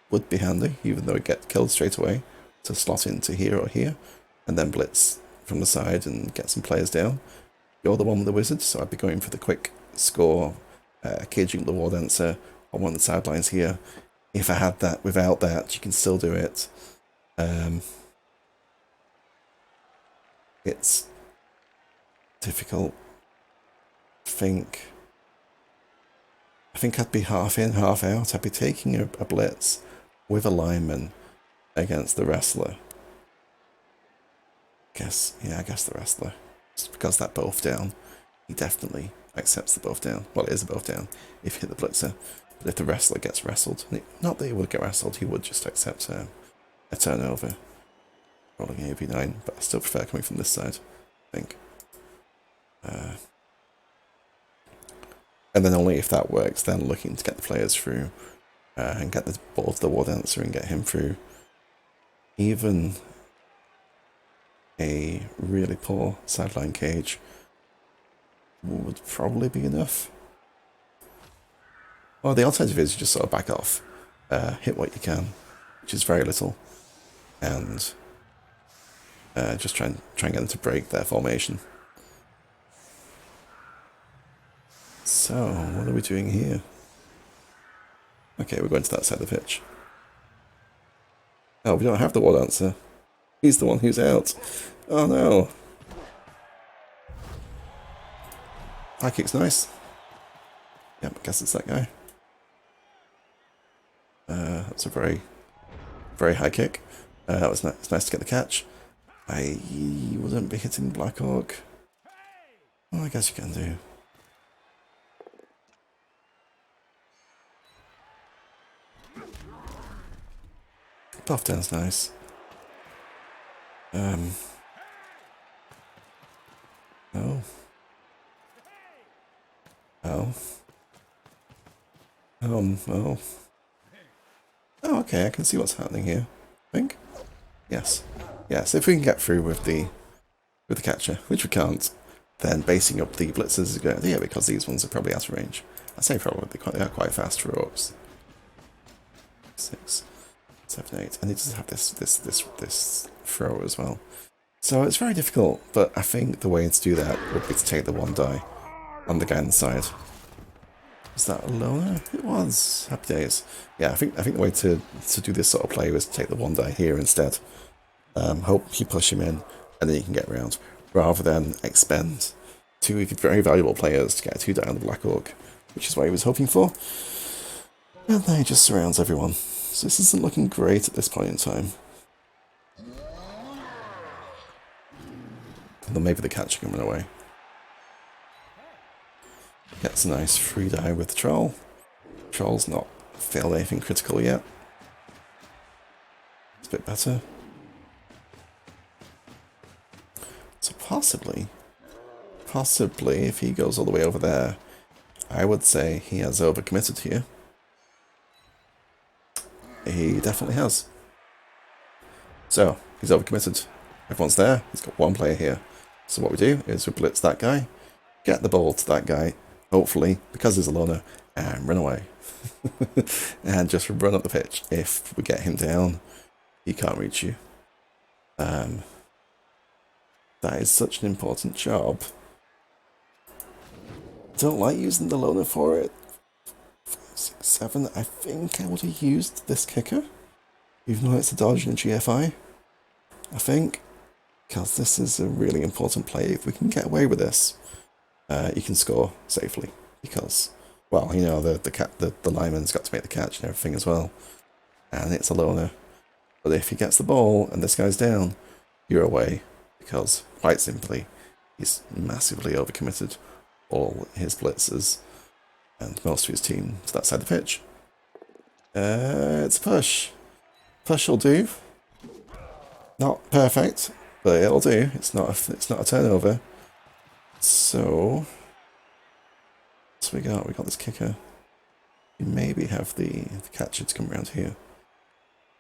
would be handy, even though we get killed straight away, to slot into here or here, and then blitz from the side and get some players down. You're the one with the wizard, so I'd be going for the quick score, caging the war dancer on one of the sidelines here. If I had that, without that, you can still do it. It's difficult. I think I'd be half in, half out. I'd be taking a blitz with a lineman against the wrestler. I guess the wrestler. Just because that both down, he definitely accepts the both down. Well, it is a both down if you hit the blitzer. But if the wrestler gets wrestled, not that he would get wrestled, he would just accept a turnover. Rolling AB9, but I still prefer coming from this side, I think. And then only if that works, then looking to get the players through and get the ball to the war dancer and get him through. Even a really poor sideline cage would probably be enough. Or the alternative is you just sort of back off, hit what you can, which is very little, and just try and get them to break their formation. So, what are we doing here? Okay, we're going to that side of the pitch. Oh, we don't have the war dancer. He's the one who's out. Oh no. High kick's nice. Yep, I guess it's that guy. That's a very, very high kick. That was it's nice to get the catch. I wouldn't be hitting Black Hawk. Well, I guess you can do. Buff down's nice. Oh. Oh. Oh. Oh, okay, I can see what's happening here. I think. Yes. Yes, if we can get through with the catcher, which we can't, then basing up the blitzers is a good idea because these ones are probably out of range. I say probably, they are quite fast for orcs. 6, 7, 8. I need to have this throw as well. So it's very difficult, but I think the way to do that would be to take the 1 die on the guy on the side. Was that a loner? It was. Happy days. Yeah, I think the way to do this sort of play was to take the 1 die here instead. Hope you push him in, and then you can get around, rather than expend 2 very valuable players to get a 2 die on the Black Orc, which is what he was hoping for. And then he just surrounds everyone. So this isn't looking great at this point in time. Although maybe the catcher can run away. Gets a nice 3 die with the troll. Troll's not failed anything critical yet. It's a bit better. So possibly, if he goes all the way over there, I would say he has overcommitted here. He definitely has. So, he's overcommitted. Everyone's there. He's got 1 player here. So what we do is we blitz that guy, get the ball to that guy, hopefully, because he's a loner, and run away. And just run up the pitch. If we get him down, he can't reach you. That is such an important job. Don't like using the loner for it. 5, 6, 7. I think I would have used this kicker, even though it's a dodge and a GFI. I think, because this is a really important play. If we can get away with this, you can score safely. Because, well, you know, the lineman's got to make the catch and everything as well, and it's a loner. But if he gets the ball and this guy's down, you're away. Because, quite simply, he's massively overcommitted all his blitzers and most of his team to that side of the pitch. It's a push. Push will do. Not perfect, but it'll do. It's not a turnover. So, what's we got? We got this kicker. We maybe have the catcher to come around here.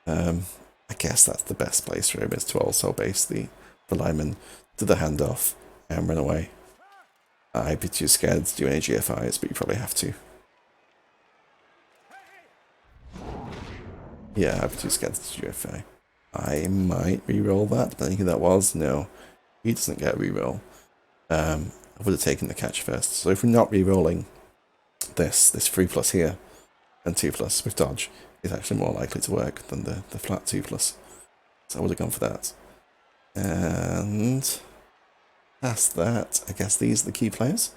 I guess that's the best place for him, is to also base the lineman to the handoff and run away. I'd be too scared to do any GFIs, but you probably have to. Yeah, I'd be too scared to do GFI. I might re-roll that, depending who that was. No, he doesn't get a re-roll. I would have taken the catch first. So if we're not re-rolling this 3+ here and 2+ with dodge is actually more likely to work than the flat 2+. So I would have gone for that. And past that, I guess these are the key players.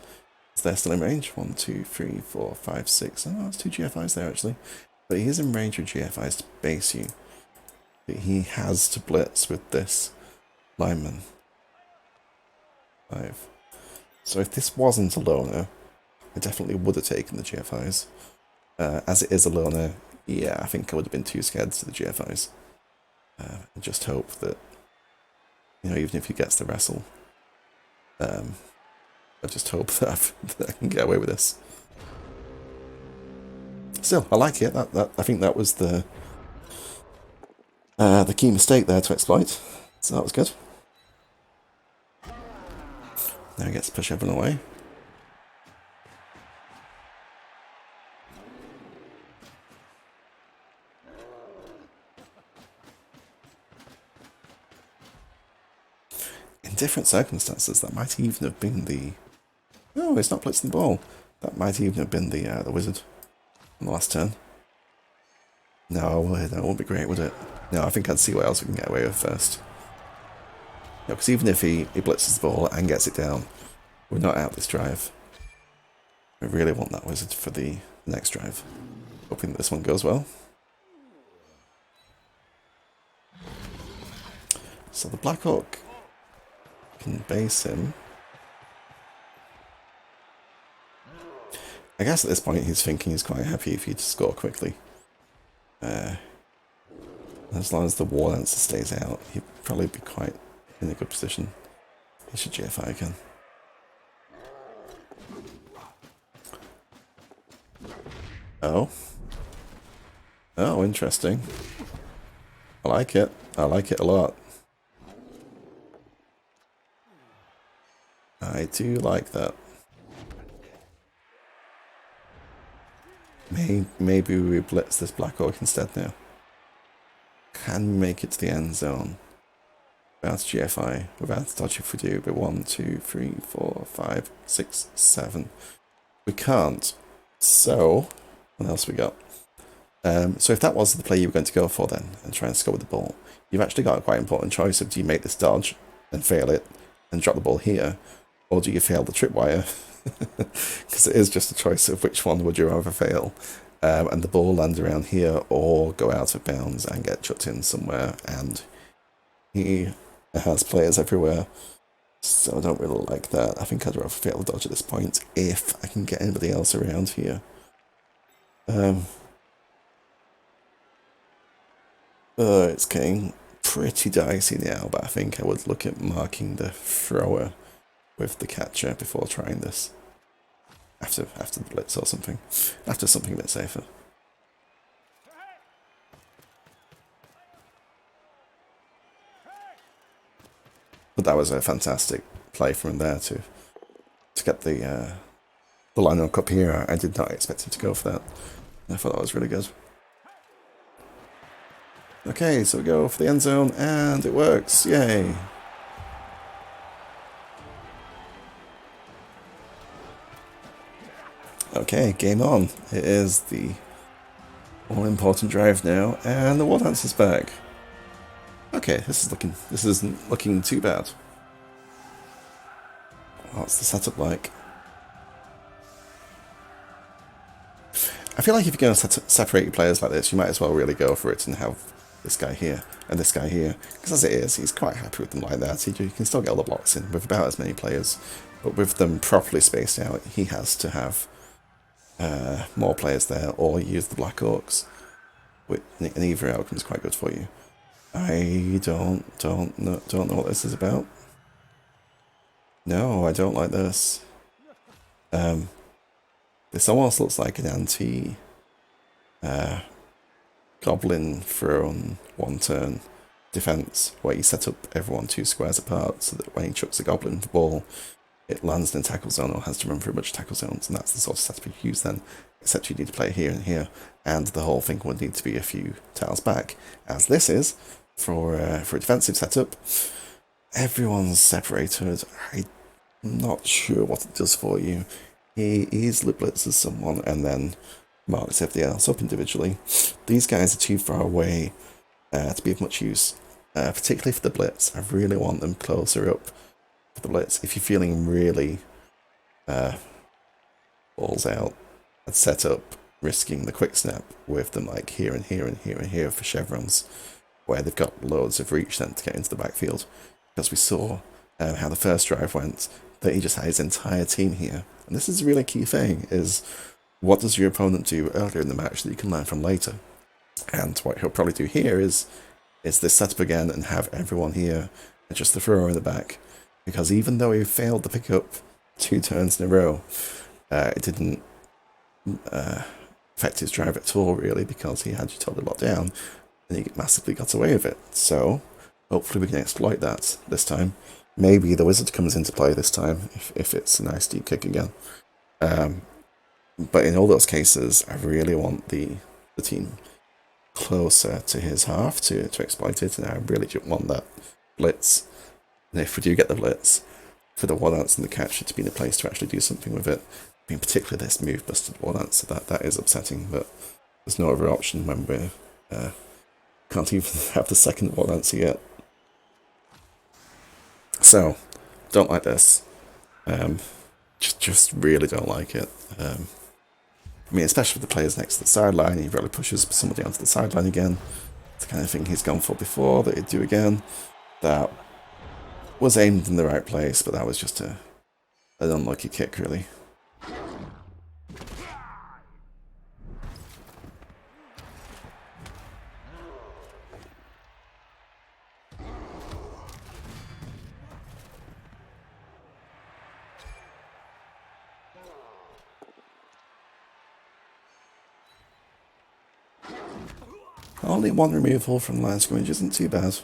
So they're still in range. 1, 2, 3, 4, 5, 6. Oh, there's 2 GFIs there actually. But he is in range of GFIs to base you. But he has to blitz with this lineman. 5. So if this wasn't a loner, I definitely would have taken the GFIs. As it is a loner, yeah, I think I would have been too scared to the GFIs. And just hope that, you know, even if he gets the wrestle, I just hope that I can get away with this. Still, I like it. I think that was the key mistake there to exploit. So that was good. Now he gets to push everyone away. In different circumstances, that might even have been the... Oh, it's not blitzing the ball. That might even have been the wizard on the last turn. No, that won't be great, would it? No, I think I'd see what else we can get away with first. Because even if he blitzes the ball and gets it down, we're not out this drive. I really want that wizard for the next drive. Hoping that this one goes well. So the Black Orc can base him. I guess at this point he's thinking he's quite happy if he just score quickly. As long as the war answer stays out, he'd probably be quite in a good position. He should GFI again. Oh. Oh, interesting. I like it. I like it a lot. I do like that. Maybe we blitz this Black Orc instead now. Can we make it to the end zone without GFI, without dodge if we do, but 1, 2, 3, 4, 5, 6, 7. We can't. So, what else we got? So if that was the play you were going to go for then, and try and score with the ball, you've actually got a quite important choice of do you make this dodge and fail it and drop the ball here, or do you fail the tripwire? Because it is just a choice of which one would you rather fail. And the ball land around here or go out of bounds and get chucked in somewhere, and he has players everywhere, so I don't really like that. I think I'd rather fail the dodge at this point if I can get anybody else around here. It's getting pretty dicey now, but I think I would look at marking the thrower with the catcher before trying this. After the blitz or something. After something a bit safer. But that was a fantastic play from there to get the line up here. I did not expect him to go for that. I thought that was really good. Okay, so we go for the end zone, and it works. Yay! Okay, game on. It is the all-important drive now, and the War Dance is back. Okay, this isn't looking too bad. What's the setup like? I feel like if you're going to separate your players like this, you might as well really go for it and have this guy here and this guy here. Because as it is, he's quite happy with them like that. You can still get all the blocks in with about as many players. But with them properly spaced out, he has to have more players there or use the Black Orcs. And either outcome is quite good for you. I don't know what this is about. No, I don't like this. This almost looks like an anti goblin throne one turn defense where you set up everyone 2 squares apart so that when he chucks a goblin for ball, it lands in a tackle zone or has to run through a bunch of tackle zones, and that's the sort of setup you use then, except you need to play here and here, and the whole thing would need to be a few tiles back, as this is for a defensive setup. Everyone's separated. I'm not sure what it does for you. He easily blitzes someone and then marks everything else up individually. These guys are too far away to be of much use, particularly for the blitz. I really want them closer up for the blitz. If you're feeling really balls out, I'd set up risking the quick snap with them like here and here and here and here for chevrons, where they've got loads of reach then to get into the backfield. Because we saw how the first drive went, that he just had his entire team here. And this is a really key thing, is what does your opponent do earlier in the match that you can learn from later? And what he'll probably do here is this setup again and have everyone here and just the thrower in the back. Because even though he failed the pickup 2 turns in a row, it didn't affect his drive at all really, because he had you totally locked down and he massively got away with it. So hopefully we can exploit that this time. Maybe the wizard comes into play this time if it's a nice deep kick again. But in all those cases, I really want the team closer to his half to exploit it, and I really do want that blitz. And if we do get the blitz, for the War Dance and the catcher to be in a place to actually do something with it. I mean, particularly this move busted War Dance, so that is upsetting, but there's no other option when we can't even have the second War Dance yet. So, don't like this. Just really don't like it. I mean, especially with the players next to the sideline, he really pushes somebody onto the sideline again. It's the kind of thing he's gone for before that he'd do again. That was aimed in the right place, but that was just an unlucky kick, really. Only one removal from line scrimmage isn't too bad.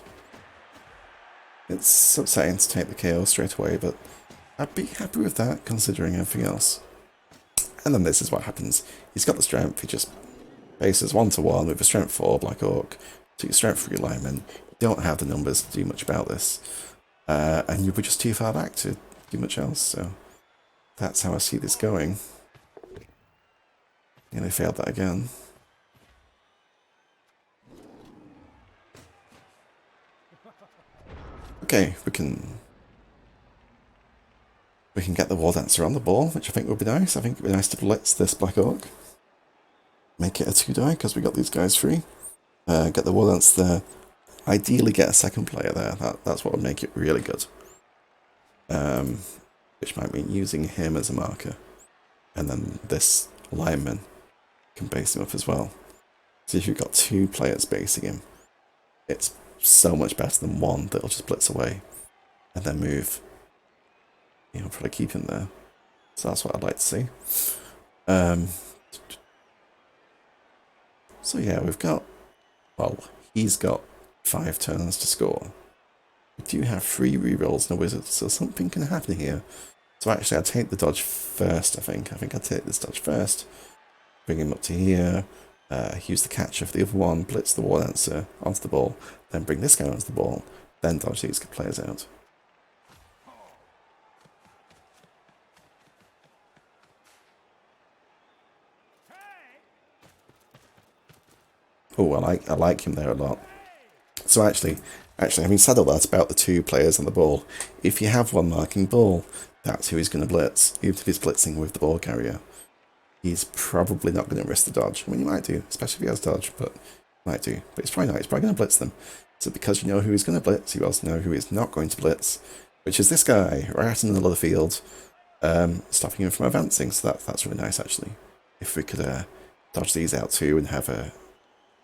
It's upsetting to take the KO straight away, but I'd be happy with that considering everything else. And then this is what happens. He's got the strength, he just bases 1-1 with a strength 4 Black Orc, 2 strength 3 linemen. You don't have the numbers to do much about this. And you were just too far back to do much else, so that's how I see this going. And I failed that again. Okay, we can get the War Dancer on the ball, which I think would be nice. I think it would be nice to blitz this Black Orc. Make it a 2-die, because we got these guys free. Get the War Dancer there. Ideally get a second player there. That's what would make it really good. Which might mean using him as a marker. And then this lineman can base him up as well. So if you've got 2 players basing him, it's so much better than one that'll just blitz away and then move. You'll probably keep him there. So that's what I'd like to see. So yeah, we've got, well, he's got 5 turns to score. We do have 3 rerolls in a wizard, so something can happen here. So actually I'd take the dodge first, I think. I'd take this dodge first. Bring him up to here. Use the catcher for the other one, blitz the War Dancer onto the ball, then bring this guy onto the ball, then dodge these players out. Oh, I like him there a lot. So actually, having said all that about the 2 players on the ball, if you have one marking ball, that's who he's going to blitz, even if he's blitzing with the ball carrier. He's probably not going to risk the dodge. I mean, he might do, especially if he has dodge, but might do. But he's probably not. He's probably going to blitz them. So because you know who he's going to blitz, you also know who he's not going to blitz, which is this guy right in the middle of the field, stopping him from advancing. So that's really nice, actually. If we could dodge these out too and have a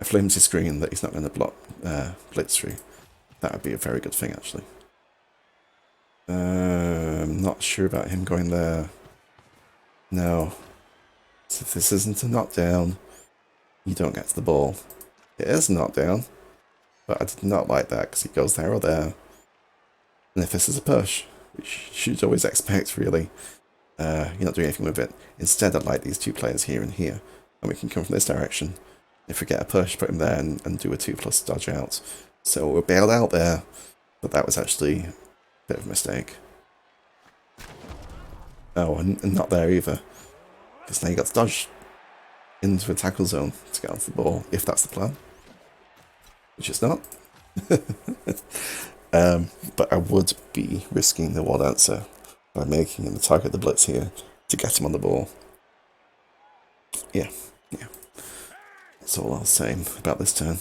flimsy screen that he's not going to block blitz through, that would be a very good thing, actually. I'm not sure about him going there. No. So if this isn't a knockdown, you don't get to the ball. It is a knockdown, but I did not like that because he goes there or there. And if this is a push, which you should always expect, really, you're not doing anything with it. Instead, I'd like these 2 players here and here, and we can come from this direction. If we get a push, put him there and do a 2+ dodge out. So we're bailed out there, but that was actually a bit of a mistake. Oh, and not there either. Because now you got to dodge into a tackle zone to get onto the ball, if that's the plan. Which it's not. But I would be risking the War Dancer by making him the target of the blitz here to get him on the ball. Yeah. That's all I'll say about this turn.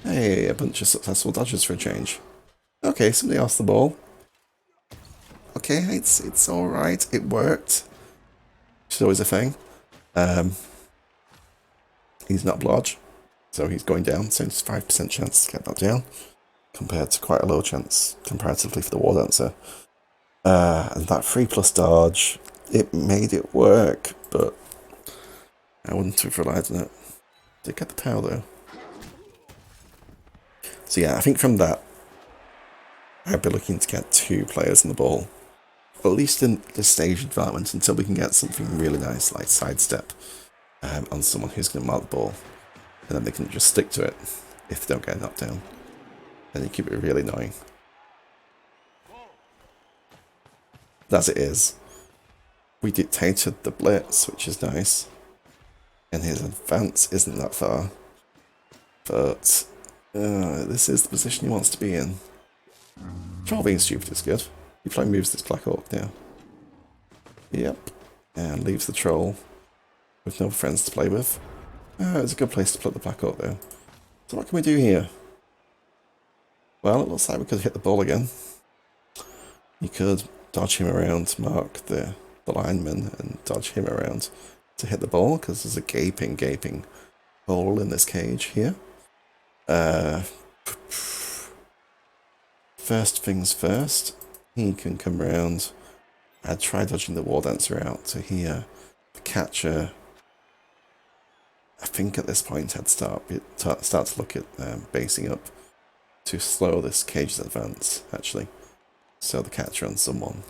Hey, a bunch of successful dodges for a change. Okay, somebody else the ball. Okay, it's alright, it worked. Which is always a thing. He's not blodge, so he's going down, so it's 5% chance to get that down, compared to quite a low chance comparatively for the War Dancer. And that 3+ dodge, it made it work, but I wouldn't have relied on it. Did get the power though. So yeah, I think from that, I'd be looking to get 2 players in the ball, at least in this stage of development, until we can get something really nice like sidestep on someone who's going to mark the ball, and then they can just stick to it if they don't get knocked down. Then you keep it really annoying. As it is, we dictated the blitz, which is nice, and his advance isn't that far, but this is the position he wants to be in. Troll being stupid is good. He probably moves this Black Orc now. Yep, and leaves the troll with no friends to play with. It's a good place to put the Black Orc though. So what can we do here? Well, it looks like we could hit the ball again. You could dodge him around to mark the lineman and dodge him around to hit the ball, because there's a gaping hole in this cage here. First things first, he can come around I'd try dodging the War Dancer out to here. The catcher, I think at this point I'd start to look at basing up to slow this cage's advance, actually. So the catcher on someone.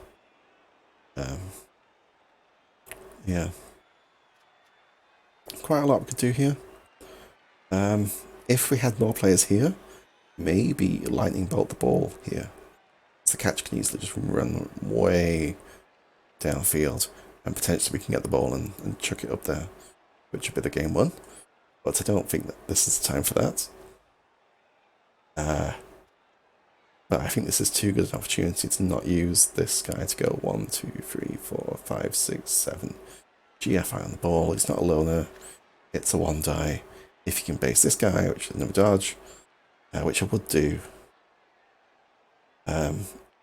Yeah. Quite a lot we could do here. If we had more players here, maybe lightning bolt the ball here. So the catcher can easily just run way downfield, and potentially we can get the ball and chuck it up there, which would be the game one. But I don't think that this is the time for that. But I think this is too good an opportunity to not use this guy to go 1, 2, 3, 4, 5, 6, 7. GFI on the ball. It's not a loner. It's a 1 die. If you can base this guy, which is another dodge, which I would do.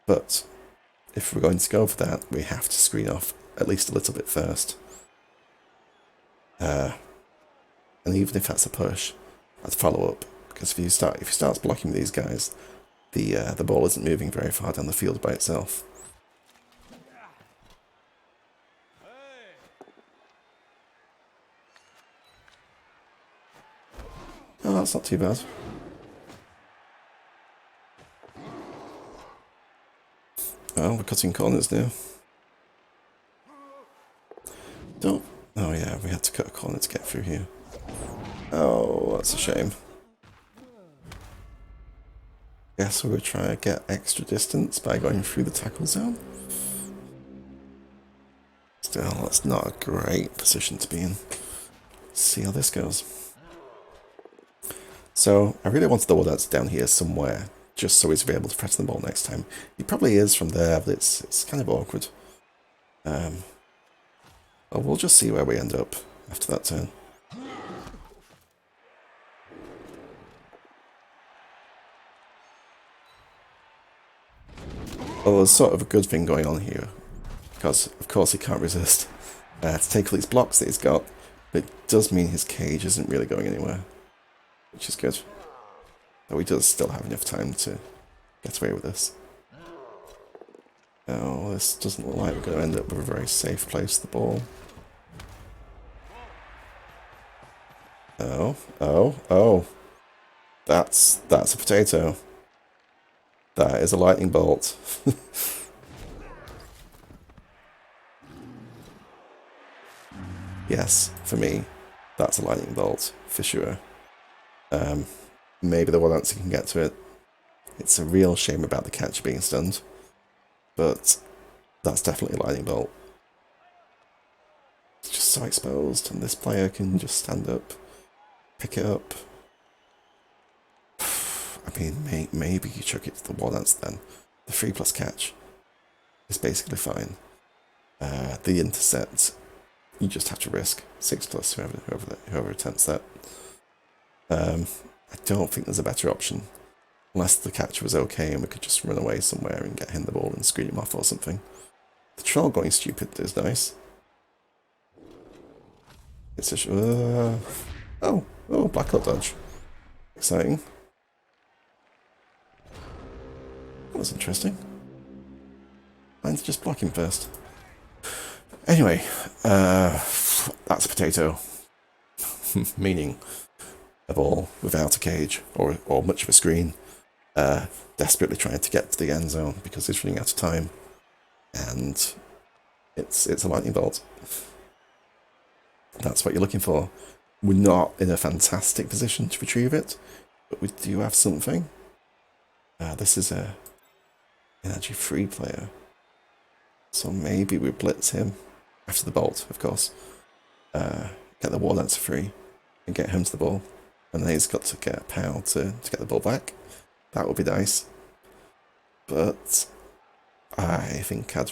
But if we're going to go for that, we have to screen off at least a little bit first. And even if that's a push, I'd follow up, because if he starts blocking these guys, the ball isn't moving very far down the field by itself. Oh, that's not too bad. Oh, we're cutting corners now. Don't. Oh yeah, we had to cut a corner to get through here. Oh, that's a shame. Guess we'll try to get extra distance by going through the tackle zone. Still, that's not a great position to be in. Let's see how this goes. So, I really wanted the War Dancer down here somewhere, just so he's able to press the ball next time. He probably is from there, but it's kind of awkward. Well, we'll just see where we end up after that turn. Well, there's sort of a good thing going on here, because of course he can't resist to take all these blocks that he's got, but it does mean his cage isn't really going anywhere, which is good. Though he does still have enough time to get away with this. Oh, this doesn't look like we're going to end up with a very safe place for the ball. Oh. That's a potato. That is a lightning bolt. Yes, for me, that's a lightning bolt, for sure. Maybe the War Dancer can get to it. It's a real shame about the catcher being stunned, but that's definitely a lightning bolt. It's just so exposed, and this player can just stand up, pick it up. I mean, maybe you chuck it to the War Dancer then. The 3+ catch is basically fine. The intercept, you just have to risk 6+, whoever attempts that. I don't think there's a better option, unless the catcher was okay and we could just run away somewhere and get him the ball and screen him off or something. The troll going stupid is nice. It's a oh, blacklight dodge. Exciting. That was interesting. Mine's just blocking first. Anyway, that's a potato. Meaning a ball without a cage or much of a screen. Desperately trying to get to the end zone because he's running out of time. And it's a lightning bolt. That's what you're looking for. We're not in a fantastic position to retrieve it, but we do have something. This is a energy free player. So maybe we blitz him after the bolt, of course. Get the War Dancer free and get him to the ball. And then he's got to get a POW to get the ball back. That would be nice. But I think I'd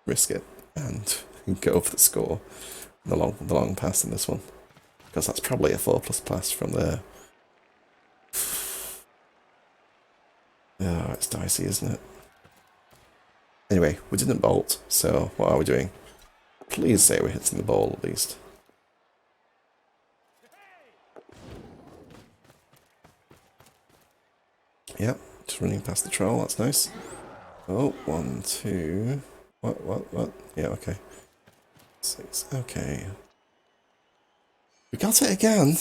risk it and go for the score. The long pass in this one. Because that's probably a 4+ pass from there. Oh, it's dicey, isn't it? Anyway, we didn't bolt, so what are we doing? Please say we're hitting the ball at least. Yep, just running past the troll, that's nice. Oh, 1, 2... What? Yeah, okay. 6, okay. We got it again,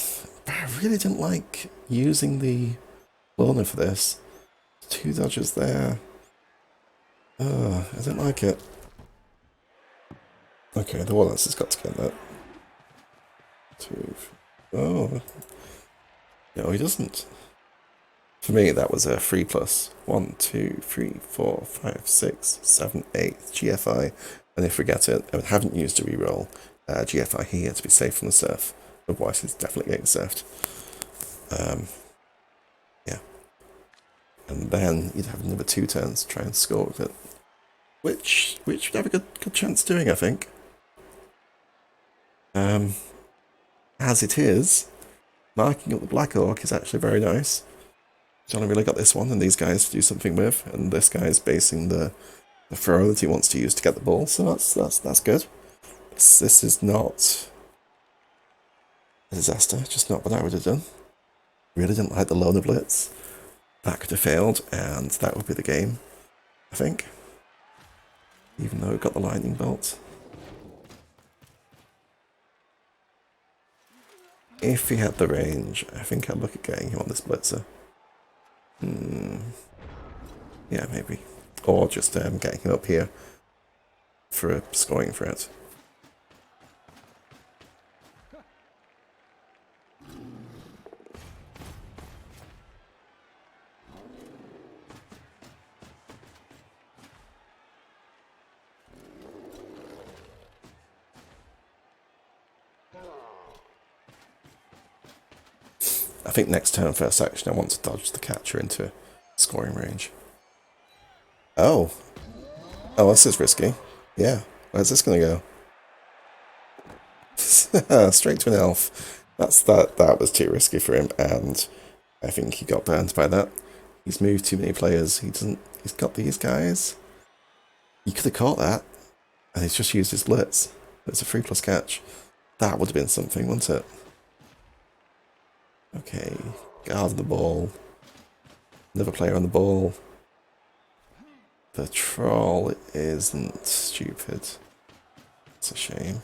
but I really didn't like using the loner for this. 2 dodges there. I didn't like it. Okay, the Wallace has got to get that. 2. Oh. No, he doesn't. For me, that was a 3+. 1, 2, 3, 4, 5, 6, 7, 8 GFI. And if we get it, I haven't used a reroll GFI here to be safe from the surf. Otherwise, he's definitely getting surfed. Yeah. And then you'd have another 2 turns to try and score with it. Which you'd have a good chance doing, I think. As it is, marking up the Black Orc is actually very nice. Johnny really got this one and these guys to do something with, and this guy's basing the throw that he wants to use to get the ball, so that's good. This is not a disaster, just not what I would have done. Really didn't like the loner blitz. That could have failed, and that would be the game, I think. Even though it got the lightning bolt. If he had the range, I think I'd look at getting him on this blitzer. Yeah, maybe. Or just getting him up here for a scoring threat. I think next turn, first action, I want to dodge the catcher into scoring range. Oh. Oh, this is risky. Yeah. Where's this going to go? Straight to an elf. That was too risky for him, and I think he got burned by that. He's moved too many players. He's got these guys. He could have caught that, and he's just used his blitz. It's a 3+ catch. That would have been something, wouldn't it? Okay, guard the ball. Another player on the ball. The troll isn't stupid. It's a shame.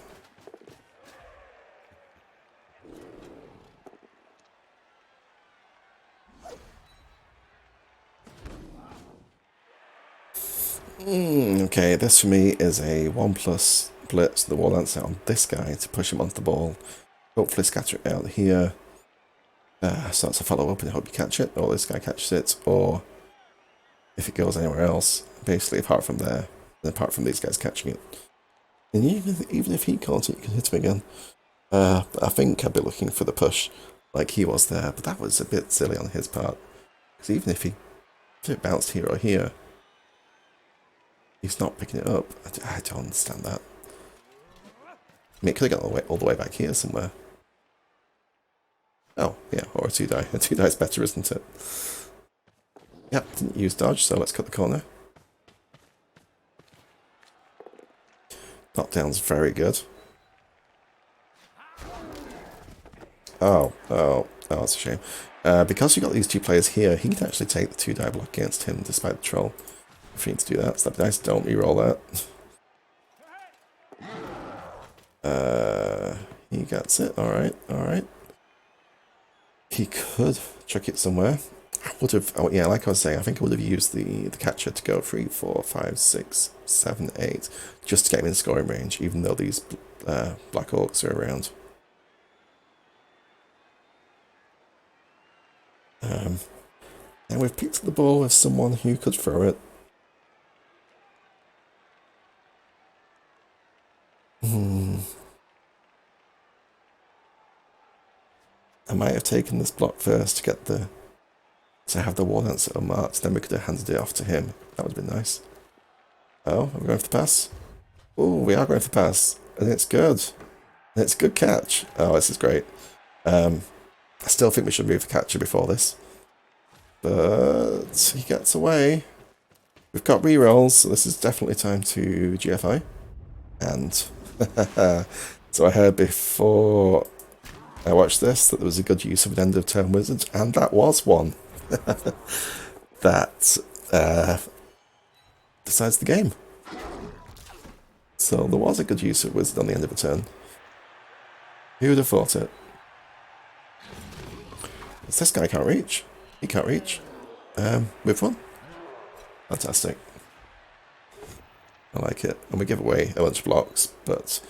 Okay, this for me is a 1+ blitz. The wall lancer on this guy to push him onto the ball. Hopefully scatter it out here. So that's a follow up and I hope you catch it, or this guy catches it, or if it goes anywhere else, basically apart from there, and apart from these guys catching it. And even if he caught it, you can hit him again. I think I'd be looking for the push like he was there, but that was a bit silly on his part. Because even if it bounced here or here, he's not picking it up. I don't understand that. I mean, it could have gone all the way back here somewhere. Oh, yeah, or a 2-die. A 2-die is better, isn't it? Yep, didn't use dodge, so let's cut the corner. Knockdown's very good. Oh, that's a shame. Because you've got these 2 players here, he can actually take the 2-die block against him despite the troll. If he needs to do that, so that'd be nice. Don't reroll that. He gets it. Alright. He could chuck it somewhere. I would have, yeah, like I was saying, I think I would have used the catcher to go 3, 4, 5, 6, 7, 8, just to get him in scoring range, even though these Black Orcs are around. And we've picked the ball with someone who could throw it. I might have taken this block first to have the wall answer unmarked, then we could have handed it off to him. That would have been nice. Oh, are we going for the pass? Oh, we are going for the pass. And it's good. And it's a good catch. Oh, this is great. I still think we should move the catcher before this. But he gets away. We've got rerolls, so this is definitely time to GFI. And so I heard before I watched this that there was a good use of an end of turn wizard, and that was one. That decides the game. So there was a good use of Wizard on the end of a turn. Who would have thought it? This guy can't reach. He can't reach. We've won. Fantastic. I like it. And we give away a bunch of blocks, but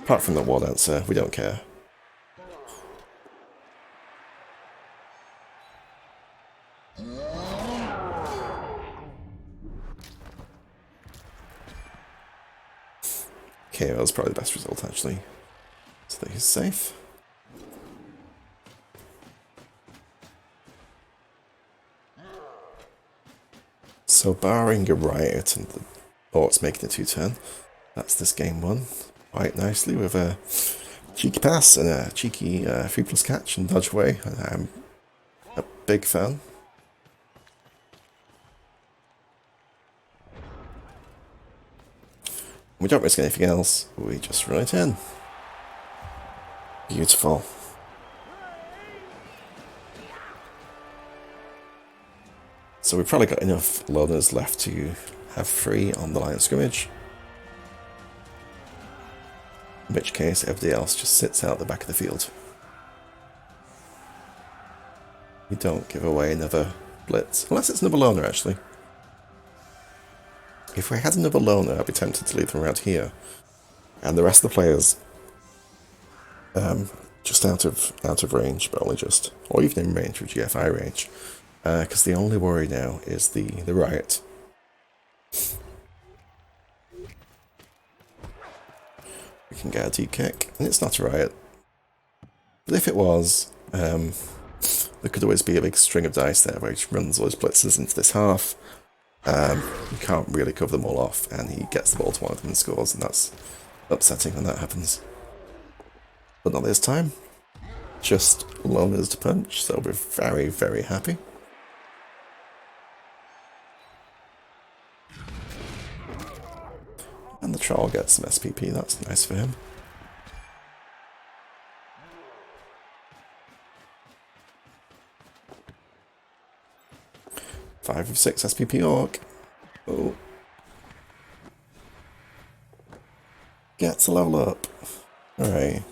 apart from the war dancer, we don't care. Okay, that was probably the best result actually. So that he's safe. So barring a riot and the Orcs making a 2-turn, that's this game won quite nicely with a cheeky pass and a cheeky 3+ catch and dodge away. I'm a big fan. We don't risk anything else, we just run it in. Beautiful. So we've probably got enough loaners left to have 3 on the line of scrimmage. In which case everybody else just sits out the back of the field. We don't give away another blitz, unless it's another loner actually. If we had another loner, I'd be tempted to leave them around here. And the rest of the players just out of range, but only just, or even in range with GFI range. Because the only worry now is the riot. We can get a D-kick, and it's not a riot. But if it was, there could always be a big string of dice there where he runs all his blitzes into this half. You can't really cover them all off, and he gets the ball to one of them and scores, and that's upsetting when that happens. But not this time. Just loners to punch, so we're very, very happy. And the troll gets some SPP, that's nice for him. Five of 6 SPP Orc. Oh. Gets a level up. Alright.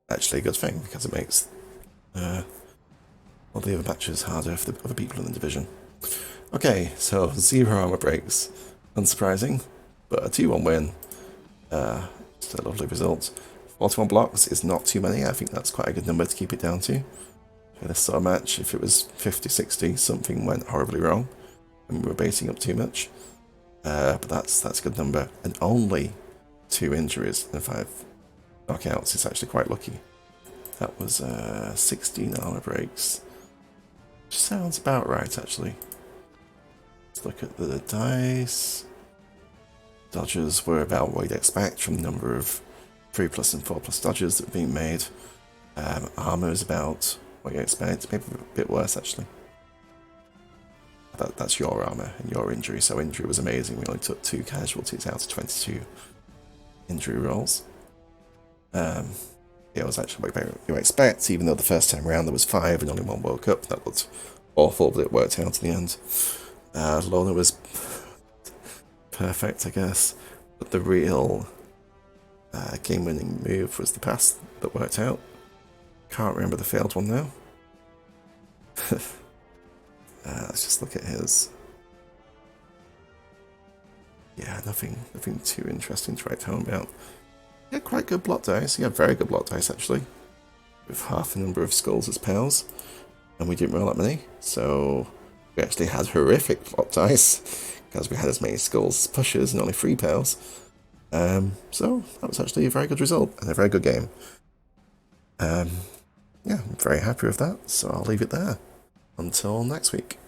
Actually a good thing, because it makes all the other matches harder for the other people in the division. Okay, so 0 armor breaks. Unsurprising, but a 2-1 win. Just a lovely result. 41 blocks is not too many. I think that's quite a good number to keep it down to. For this sort of match, if it was 50-60, something went horribly wrong, and we were baiting up too much. But that's a good number. And only 2 injuries and 5 knockouts is actually quite lucky. That was 16 armor breaks. Which sounds about right, actually. Let's look at the dice. Dodges were about what you'd expect from the number of 3+ and 4+ dodges that were being made. Armor is about what you expect, maybe a bit worse actually. That's your armor and your injury, so injury was amazing. We only took 2 casualties out of 22 injury rolls. It was actually what you expect, even though the first time around there was 5 and only 1 woke up. That looked awful, but it worked out in the end. Lorna was perfect, I guess, but the real game-winning move was the pass that worked out. Can't remember the failed one now. Let's just look at his. Yeah, nothing too interesting to write home about. He had quite good block dice. He had very good block dice actually, with half the number of skulls as pals, and we didn't roll that many, so we actually had horrific block dice because we had as many skulls as pushes and only 3 pals. So that was actually a very good result and a very good game. Yeah, I'm very happy with that, so I'll leave it there. Until next week.